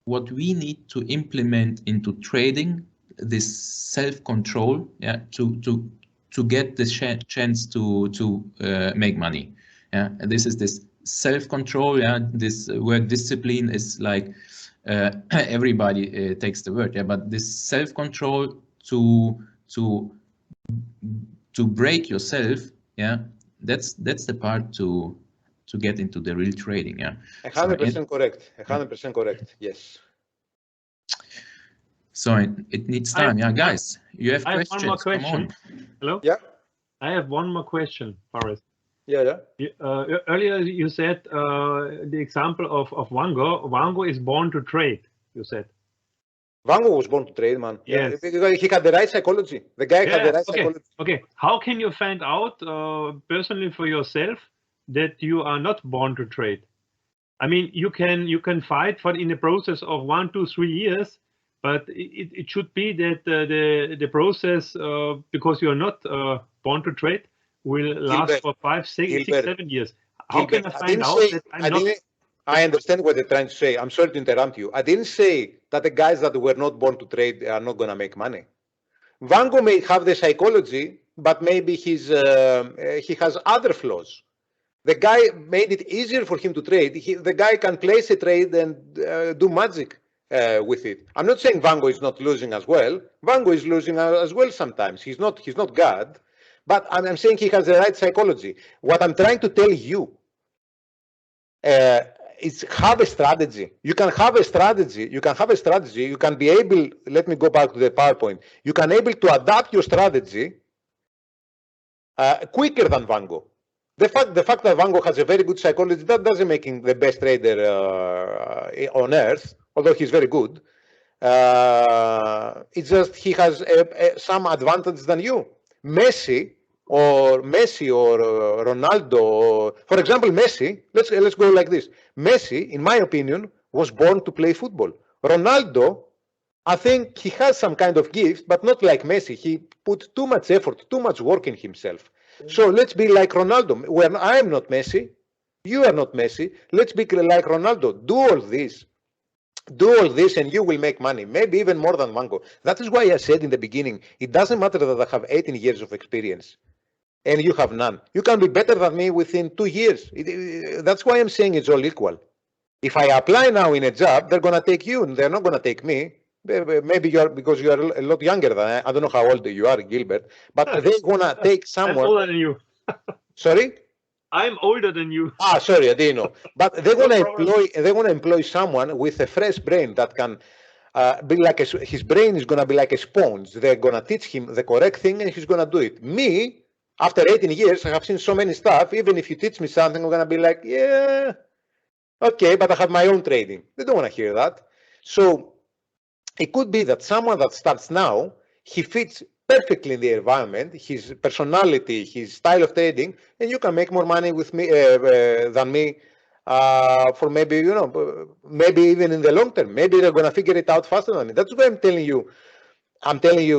what we need to implement into trading, this self-control, yeah, to get the chance to make money. Yeah, this is this self-control. Yeah, this word discipline is like everybody takes the word. Yeah, but this self-control to break yourself. Yeah, that's the part to get into the real trading. Yeah, 100% correct. 100% correct. Yes. So it needs time. Yeah, guys, you have questions. I have one more question. Hello? Yeah. I have one more question, Boris. Yeah. Earlier you said the example of Wango. Wango is born to trade, you said. Wango was born to trade, man. Yes. Because he had the right psychology. The guy had the right psychology. Okay. How can you find out personally for yourself that you are not born to trade? I mean, you can fight for in the process of 1, 2, 3 years, but it should be that the process, because you are not born to trade, will last for 5, 6, 7 years. How can I find out that I'm not? I understand what they're trying to say. I'm sorry to interrupt you. I didn't say that the guys that were not born to trade are not going to make money. Wango may have the psychology, but maybe he has other flaws. The guy made it easier for him to trade. The guy can place a trade and do magic with it. I'm not saying Wango is not losing as well. Wango is losing as well sometimes. He's not God, but I'm saying he has the right psychology. What I'm trying to tell you is have a strategy. You can have a strategy. You can be able. Let me go back to the PowerPoint. You can able to adapt your strategy quicker than Wango. The fact that Wango has a very good psychology, that doesn't make him the best trader on earth, although he's very good. It's just he has some advantage than you. Messi or Ronaldo, for example, Messi. Let's go like this. Messi, in my opinion, was born to play football. Ronaldo, I think he has some kind of gift, but not like Messi. He put too much effort, too much work in himself. So let's be like Ronaldo. When I am not Messi, you are not Messi. Let's be like Ronaldo. Do all this, and you will make money. Maybe even more than Wango. That is why I said in the beginning, it doesn't matter that I have 18 years of experience and you have none. You can be better than me within 2 years. That's why I'm saying it's all equal. If I apply now in a job, they're going to take you and they're not going to take me. Maybe because you are a lot younger than I don't know how old you are, Gilbert, but they're gonna take someone. I'm older than you. Sorry? I'm older than you. Sorry, I didn't know. But they're gonna employ someone with a fresh brain that can be like his brain is gonna be like a sponge. They're gonna teach him the correct thing and he's gonna do it. Me, after 18 years, I have seen so many stuff. Even if you teach me something, I'm gonna be like, yeah, okay, but I have my own trading. They don't wanna hear that. So it could be that someone that starts now, he fits perfectly in the environment, his personality, his style of trading, and you can make more money with me than me for maybe, maybe even in the long term. Maybe they're going to figure it out faster than me. That's why I'm telling you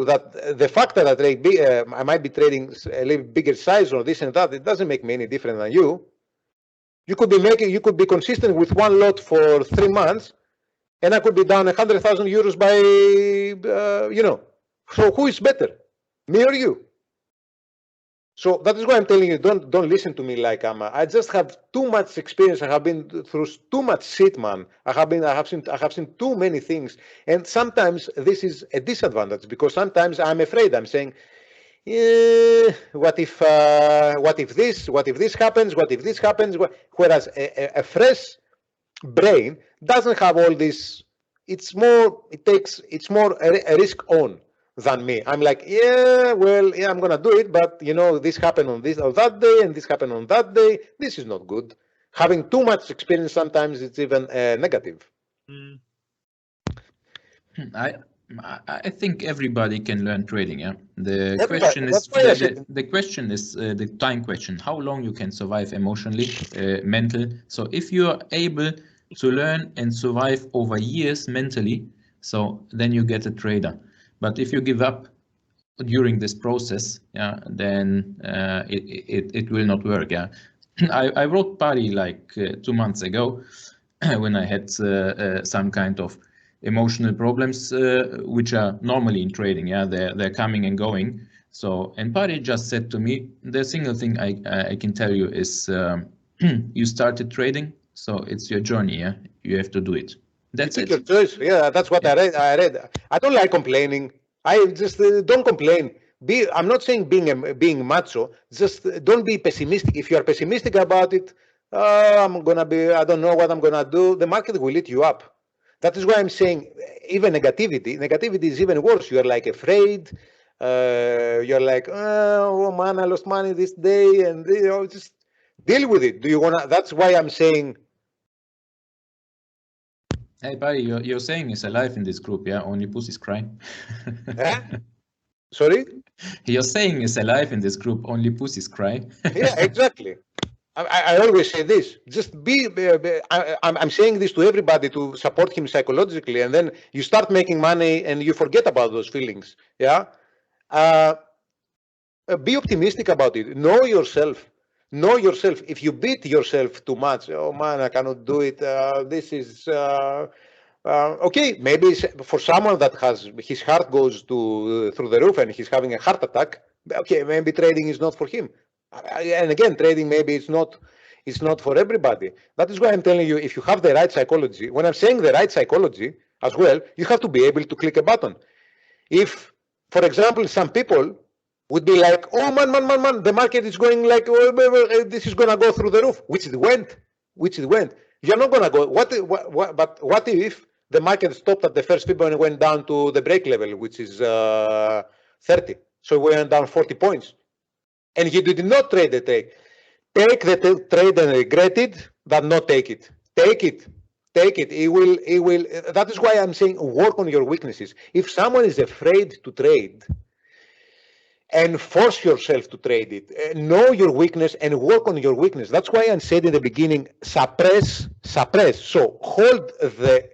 that the fact that I might be trading a little bigger size or this and that, it doesn't make me any different than you. You could be consistent with one lot for 3 months, and I could be down 100,000 euros by, So who is better, me or you? So that is why I'm telling you, don't listen to me like I just have too much experience. I have been through too much shit, man. I have seen too many things, and sometimes this is a disadvantage because sometimes I'm afraid. I'm saying, what if this happens? What if this happens? Whereas a fresh brain doesn't have all this. It's more a risk on than me. I'm like, I'm gonna do it, but this happened on this or that day, and this happened on that day. This is not good. Having too much experience sometimes it's even negative. I think everybody can learn trading. Yeah. The question is the time question. How long you can survive emotionally, mental. So if you are able to learn and survive over years mentally, so then you get a trader. But if you give up during this process, then it will not work. Yeah. I wrote Pari like 2 months ago when I had some kind of emotional problems, which are normally in trading. Yeah, they're coming and going. So, and Pari just said to me, the single thing I can tell you is you started trading, so it's your journey. Yeah, you have to do it. That's it. Your choice. Yeah, that's what I read. I don't like complaining. I just don't complain. I'm not saying being macho. Just don't be pessimistic. If you are pessimistic about it, I'm gonna be. I don't know what I'm gonna do. The market will eat you up. That is why I'm saying even negativity. Negativity is even worse. You are like afraid. You're like, oh man, I lost money this day, and just deal with it. Do you wanna? That's why I'm saying. Hey, buddy, you're saying it's alive in this group, yeah? Only pussies cry. Sorry? You're saying it's alive in this group, only pussies cry. Yeah, exactly. I always say this. Just I'm saying this to everybody to support him psychologically, and then you start making money and you forget about those feelings. Yeah? Be optimistic about it. Know yourself. Know yourself. If you beat yourself too much, oh man, I cannot do it. This is okay. Maybe for someone that has his heart goes through the roof and he's having a heart attack. Okay, maybe trading is not for him. And again, trading maybe it's not for everybody. That is why I'm telling you, if you have the right psychology, when I'm saying the right psychology as well, you have to be able to click a button. If, for example, some people would be like, oh man, the market is going like, oh, this is gonna go through the roof, which it went. You're not gonna go. But what if the market stopped at the first fib and went down to the break level, which is 30? So we went down 40 points, and you did not trade the trade. Take the trade and regret it, but not take it. Take it. It will. That is why I'm saying work on your weaknesses. If someone is afraid to trade, and force yourself to trade it. Know your weakness and work on your weakness. That's why I said in the beginning, suppress. So hold the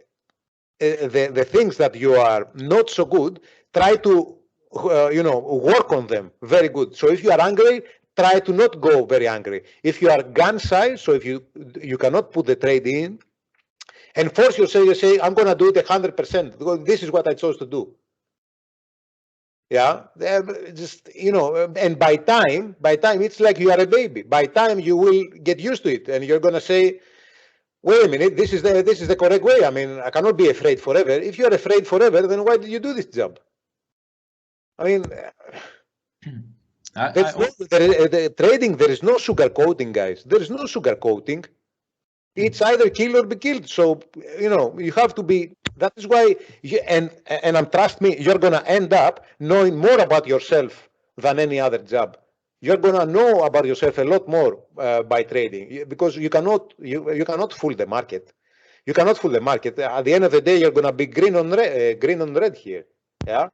things that you are not so good. Try to work on them very good. So if you are angry, try to not go very angry. If you are gun shy, so if you cannot put the trade in, and force yourself, you say, I'm going to do it 100% because this is what I chose to do. Yeah, just and by time it's like you are a baby. By time you will get used to it, and you're gonna say, "Wait a minute, this is the correct way." I mean, I cannot be afraid forever. If you're afraid forever, then why did you do this job? I mean, the trading. There is no sugarcoating, guys. There is no sugarcoating. It's either kill or be killed. So you have to be. That is why, trust me, you're gonna end up knowing more about yourself than any other job. You're gonna know about yourself a lot more by trading because you cannot fool the market. You cannot fool the market. At the end of the day, you're gonna be green on red here. Yeah,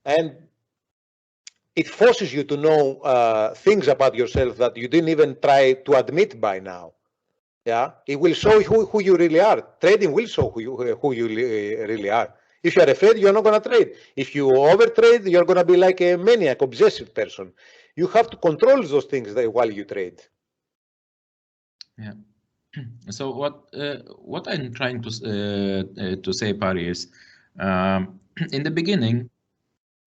and it forces you to know things about yourself that you didn't even try to admit by now. Yeah, it will show who you really are. Trading will show who you really are. If you are afraid, you're not going to trade. If you overtrade, you're going to be like a maniac, obsessive person. You have to control those things while you trade. Yeah. So what I'm trying to say, Pari, is in the beginning,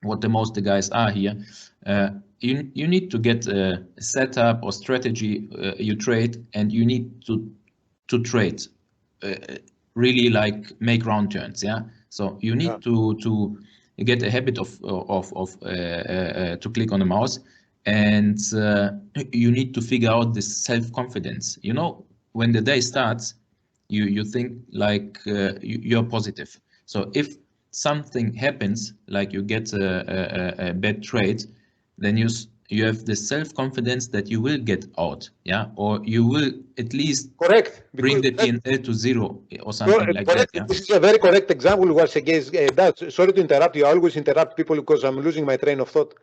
what the guys are here, you need to get a setup or strategy you trade, and you need to trade really like make round turns. Yeah, so you need to get a habit of to click on the mouse, and you need to figure out this self-confidence. When the day starts, you think like you're positive. So if something happens, like you get a bad trade, then you have the self-confidence that you will get out, yeah, or you will at least bring the P&L to zero or something like that. Yeah? This is a very correct example. Once again, sorry to interrupt you. I always interrupt people because I'm losing my train of thought.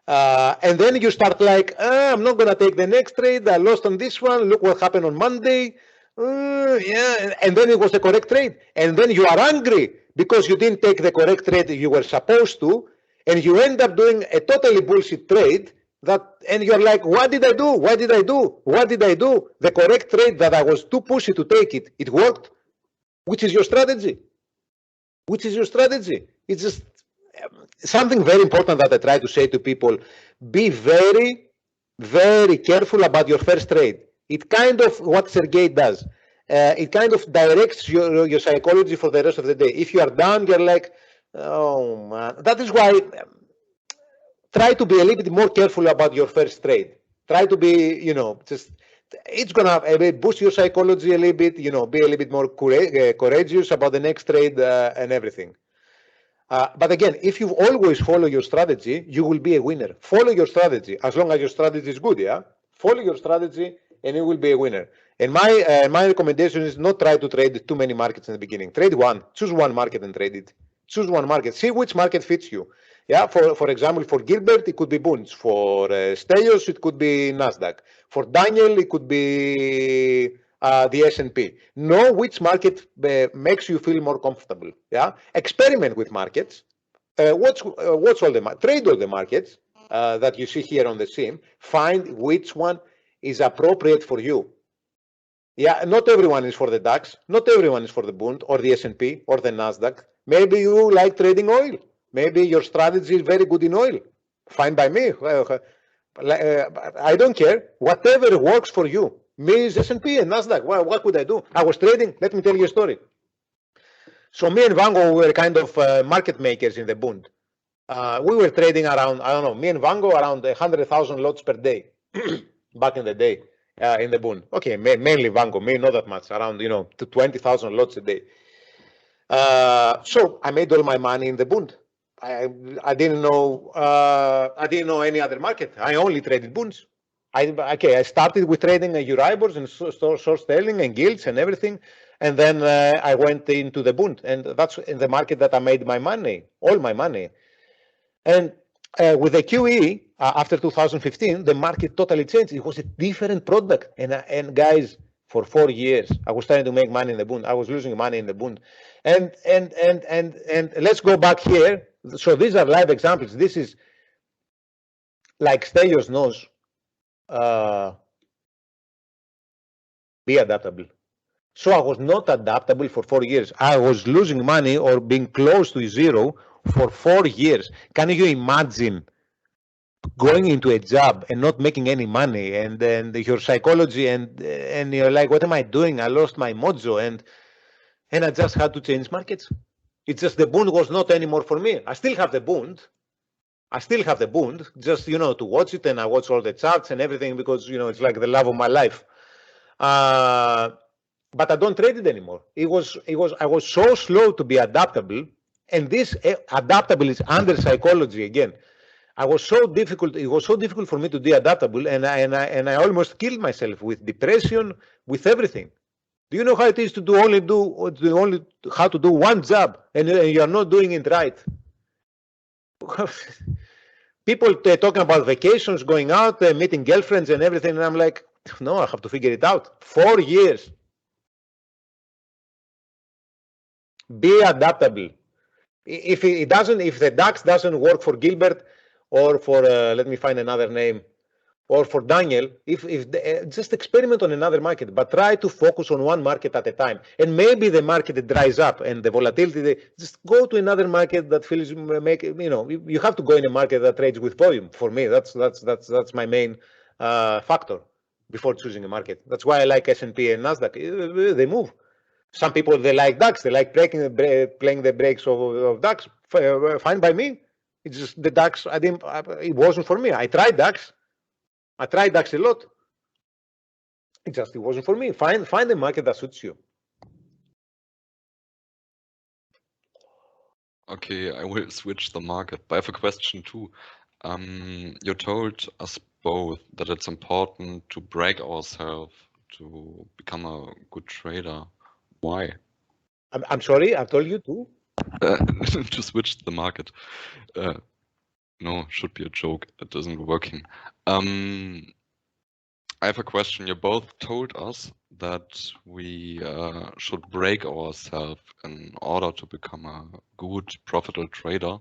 And then you start like, I'm not going to take the next trade. I lost on this one. Look what happened on Monday. Yeah, and then it was a correct trade. And then you are angry because you didn't take the correct trade you were supposed to, and you end up doing a totally bullshit trade and you're like, what did I do? What did I do? What did I do? The correct trade that I was too pushy to take it worked. Which is your strategy? Which is your strategy? It's just something very important that I try to say to people. Be very, very careful about your first trade. It kind of what Sergey does. It kind of directs your psychology for the rest of the day. If you are down, you're like, oh man. That is why try to be a little bit more careful about your first trade. Try to be, just it's gonna boost your psychology a little bit. Be a little bit more courageous about the next trade and everything. But again, if you always follow your strategy, you will be a winner. Follow your strategy as long as your strategy is good. Yeah, follow your strategy and you will be a winner. And my recommendation is not try to trade too many markets in the beginning. Trade one, choose one market and trade it. Choose one market. See which market fits you. Yeah, for example, for Gilbert, it could be Bunds. For Stelios, it could be Nasdaq. For Daniel, it could be the S&P. Know which market makes you feel more comfortable. Yeah, experiment with markets. Watch all the trade all the markets that you see here on the sim. Find which one is appropriate for you. Yeah, not everyone is for the DAX. Not everyone is for the Bund or the S&P or the Nasdaq. Maybe you like trading oil. Maybe your strategy is very good in oil. Fine by me. I don't care. Whatever works for you. Me is S&P and Nasdaq. Well, what could I do? I was trading. Let me tell you a story. So me and Vango were kind of market makers in the Bund. We were trading around, I don't know, me and Vango around 100,000 lots per day back in the day in the Bund. Okay, mainly Vango, me not that much, around, to 20,000 lots a day. So I made all my money in the Bund. I didn't know any other market. I only traded Bunds. I started with trading Euribors and short sterling and gilts and everything, and then I went into the Bund, and that's in the market that I made my money, all my money. And with the QE after 2015, the market totally changed. It was a different product, and guys, for 4 years I was trying to make money in the Bund. I was losing money in the Bund, and let's go back here. So these are live examples. This is like Stelios knows. Be adaptable. So I was not adaptable for 4 years. I was losing money or being close to zero for 4 years. Can you imagine going into a job and not making any money, and then your psychology and you're like, what am I doing? I lost my mojo, and I just had to change markets. It's just the Bund was not anymore for me. I still have the Bund. Just to watch it, and I watch all the charts and everything because it's like the love of my life. But I don't trade it anymore. I was so slow to be adaptable, and this adaptable is under psychology again. It was so difficult for me to be adaptable, and I almost killed myself with depression, with everything. Do you know how it is to only how to do one job and you are not doing it right? People talking about vacations, going out, meeting girlfriends and everything, and I'm like, no, I have to figure it out. 4 years. Be adaptable. If the DAX doesn't work for Gilbert or for let me find another name, or for Daniel, just experiment on another market, but try to focus on one market at a time. And maybe the market dries up and the volatility, just go to another market that feels you have to go in a market that trades with volume. For me, that's my main factor before choosing a market. That's why I like S&P and Nasdaq. They move. Some people, they like DAX. They like playing the breaks of DAX. Fine by me. It's just the DAX. It wasn't for me. I tried DAX a lot. It wasn't for me. Find a market that suits you. Okay, I will switch the market. But I have a question too. You told us both that it's important to break ourselves to become a good trader. Why? I'm sorry, I've told you too. To switch the market. No, should be a joke. It isn't working. I have a question. You both told us that we should break ourselves in order to become a good, profitable trader.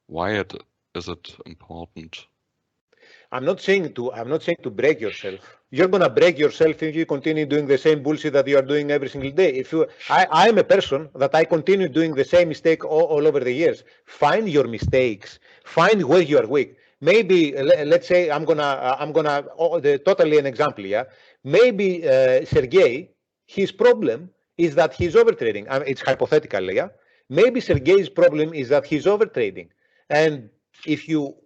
Why is it important? I'm not saying to break yourself. You're gonna break yourself if you continue doing the same bullshit that you are doing every single day. I'm a person that I continue doing the same mistake all over the years. Find your mistakes. Find where you are weak. Maybe let's say I'm gonna totally an example. Yeah, maybe Sergey, his problem is that he's overtrading. It's hypothetically. Yeah, maybe Sergey's problem is that he's overtrading, and if you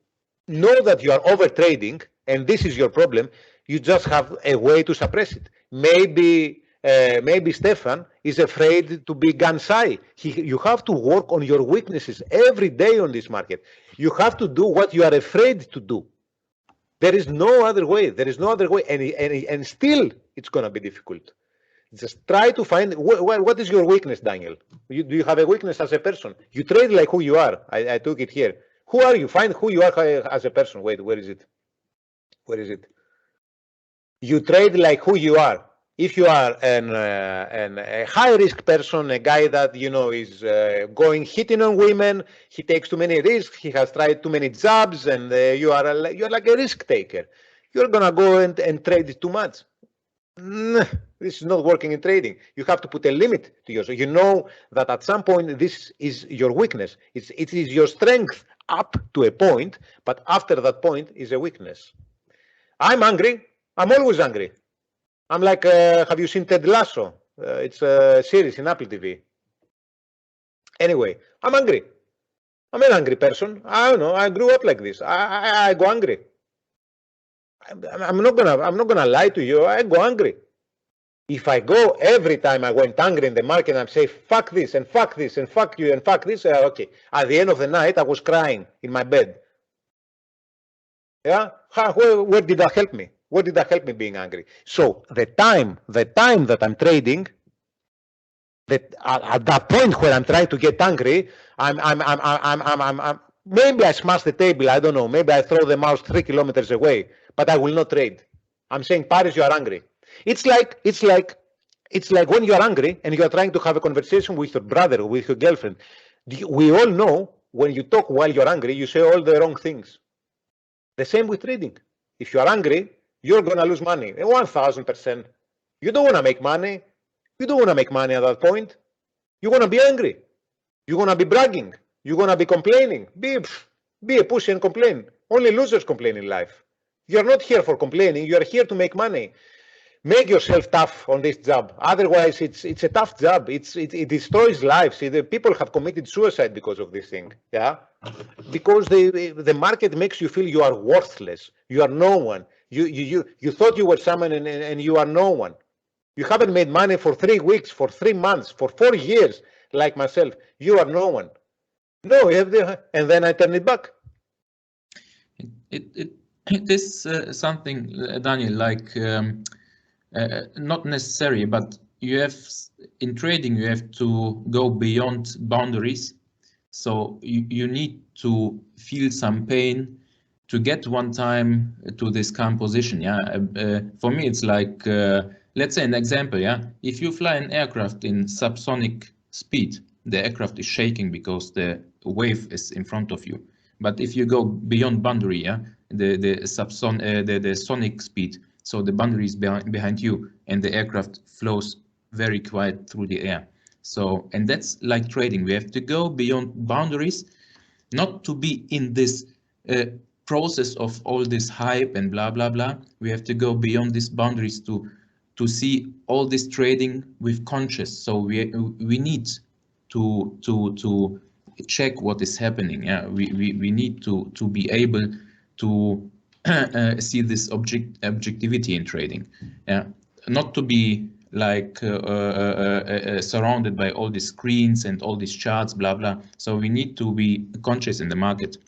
know that you are overtrading and this is your problem, you just have a way to suppress it. Maybe Stefan is afraid to be gun shy. You have to work on your weaknesses every day on this market. You have to do what you are afraid to do. There is no other way. There is no other way, and still it's going to be difficult. Just try to find what is your weakness, Daniel. Do you have a weakness as a person? You trade like who you are. I took it here. Who are you? Find who you are as a person. Wait, where is it? Where is it? You trade like who you are. If you are a high-risk person, a guy that is hitting on women, he takes too many risks, he has tried too many jobs, and you're like a risk taker. You're gonna go and trade too much. This is not working in trading. You have to put a limit to yourself. You know that at some point this is your weakness. It is your strength up to a point, but after that point is a weakness. I'm angry. I'm always angry. I'm like, have you seen Ted Lasso? It's a series in Apple TV. Anyway, I'm angry. I'm an angry person. I don't know. I grew up like this. I go angry. I'm not gonna lie to you. I go angry. If I go every time I went angry in the market and I say fuck this and fuck this and fuck you and fuck this, okay. At the end of the night, I was crying in my bed. Yeah, where did that help me? Where did that help me being angry? So the time that I'm trading, that at that point where I'm trying to get angry, I'm maybe I smash the table. I don't know. Maybe I throw the mouse 3 kilometers away, but I will not trade. I'm saying, Paris, you are angry. It's like when you are angry and you are trying to have a conversation with your brother or with your girlfriend. We all know when you talk while you're angry, you say all the wrong things. The same with trading. If you are angry, you're going to lose money. 1,000%. You don't want to make money. You don't want to make money at that point. You're going to be angry. You're going to be bragging. You're going to be complaining. Be a pussy and complain. Only losers complain in life. You're not here for complaining. You're here to make money. Make yourself tough on this job. Otherwise, it's a tough job. It destroys lives. People have committed suicide because of this thing. Yeah, because the market makes you feel you are worthless. You are no one. You thought you were someone and you are no one. You haven't made money for 3 weeks, for 3 months, for 4 years, like myself. You are no one. No, and then I turn it back. It is something, Daniel, like. Not necessary, but in trading you have to go beyond boundaries. So you need to feel some pain to get one time to this calm position. Yeah, for me it's like let's say an example. Yeah, if you fly an aircraft in subsonic speed, the aircraft is shaking because the wave is in front of you. But if you go beyond boundary, yeah, the sonic speed. So the boundary is behind you and the aircraft flows very quiet through the air. So, and that's like trading. We have to go beyond boundaries, not to be in this process of all this hype and blah, blah, blah. We have to go beyond these boundaries to see all this trading with conscious. So we need to check what is happening. Yeah, we need to be able to see this objectivity in trading, not to be like surrounded by all these screens and all these charts, blah blah. So we need to be conscious in the market,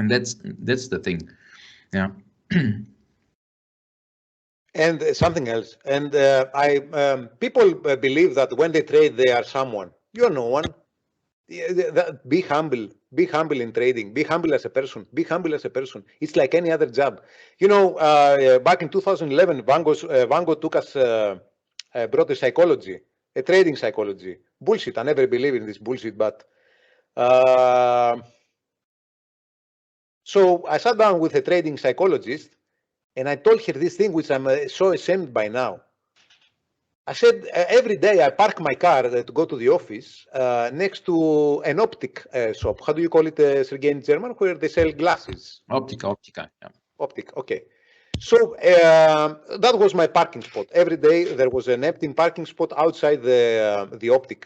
and that's the thing. Yeah. And something else. And people believe that when they trade, they are someone. You're no one. Be humble. Be humble in trading. Be humble as a person. Be humble as a person. It's like any other job. You know, back in 2011, Vango took us, brought a psychology, a trading psychology. Bullshit. I never believe in this bullshit, but So I sat down with a trading psychologist and I told her this thing, which I'm so ashamed by now. I said, every day I park my car to go to the office next to an optic shop. How do you call it, Sergey, in German, where they sell glasses? Optica, yeah. Optic, okay. So that was my parking spot. Every day there was an empty parking spot outside the optic.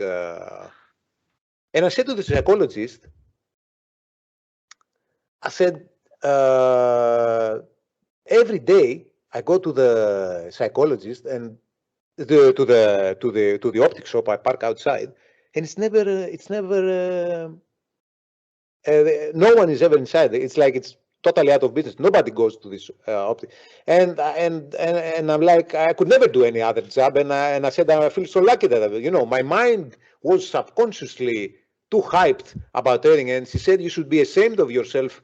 And I said to the psychologist, I said, every day I go to the psychologist and to the optic shop. I park outside, and no one is ever inside. It's like it's totally out of business. Nobody goes to this optic, and I'm like, I could never do any other job. And I said, I feel so lucky that my mind was subconsciously too hyped about trading. And she said, you should be ashamed of yourself.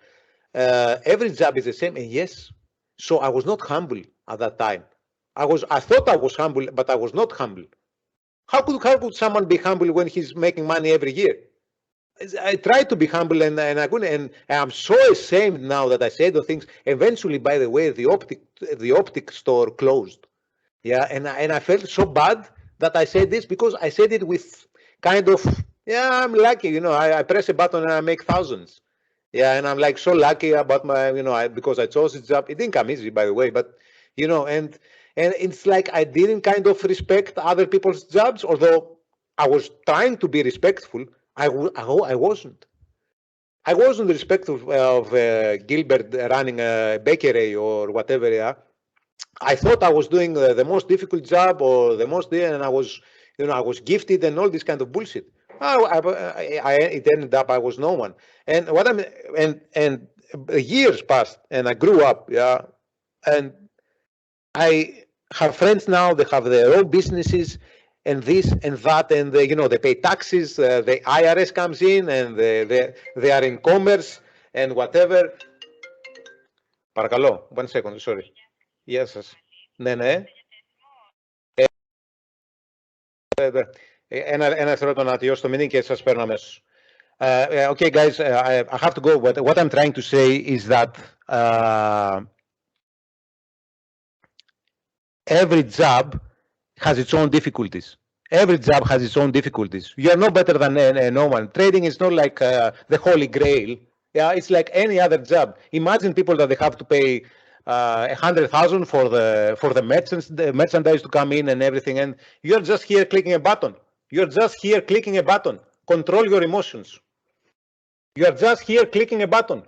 Every job is the same. And yes, so I was not humble at that time. I thought I was humble, but I was not humble. How could someone be humble when he's making money every year? I tried to be humble and I couldn't, and I'm so ashamed now that I said those things. Eventually, by the way, the optic store closed. Yeah, and I felt so bad that I said this, because I said it with kind of, yeah, I'm lucky, I press a button and I make thousands. Yeah, and I'm like so lucky about my, because I chose this job. It didn't come easy, by the way, but and it's like I didn't kind of respect other people's jobs, although I was trying to be respectful. I wasn't. I wasn't respectful of Gilbert running a bakery or whatever. Yeah, I thought I was doing the most difficult job or the most, and I was, I was gifted and all this kind of bullshit. It ended up I was no one. And and years passed and I grew up. Yeah, and I have friends now. They have their own businesses. And this and that, and they pay taxes. The IRS comes in, and they are in commerce and whatever. Παρακαλώ, 1 second, sorry. Yes, yes. Ναι. Ένα θερό να τελειώσω το meeting και σας παίρνω αμέσως. Okay, guys, I have to go. What I'm trying to say is that every job has its own difficulties. Every job has its own difficulties. You are no better than no one. Trading is not like the holy grail. Yeah, it's like any other job. Imagine people that they have to pay 100,000 for the merchandise to come in and everything, and you're just here clicking a button. You're just here clicking a button. Control your emotions. You're just here clicking a button.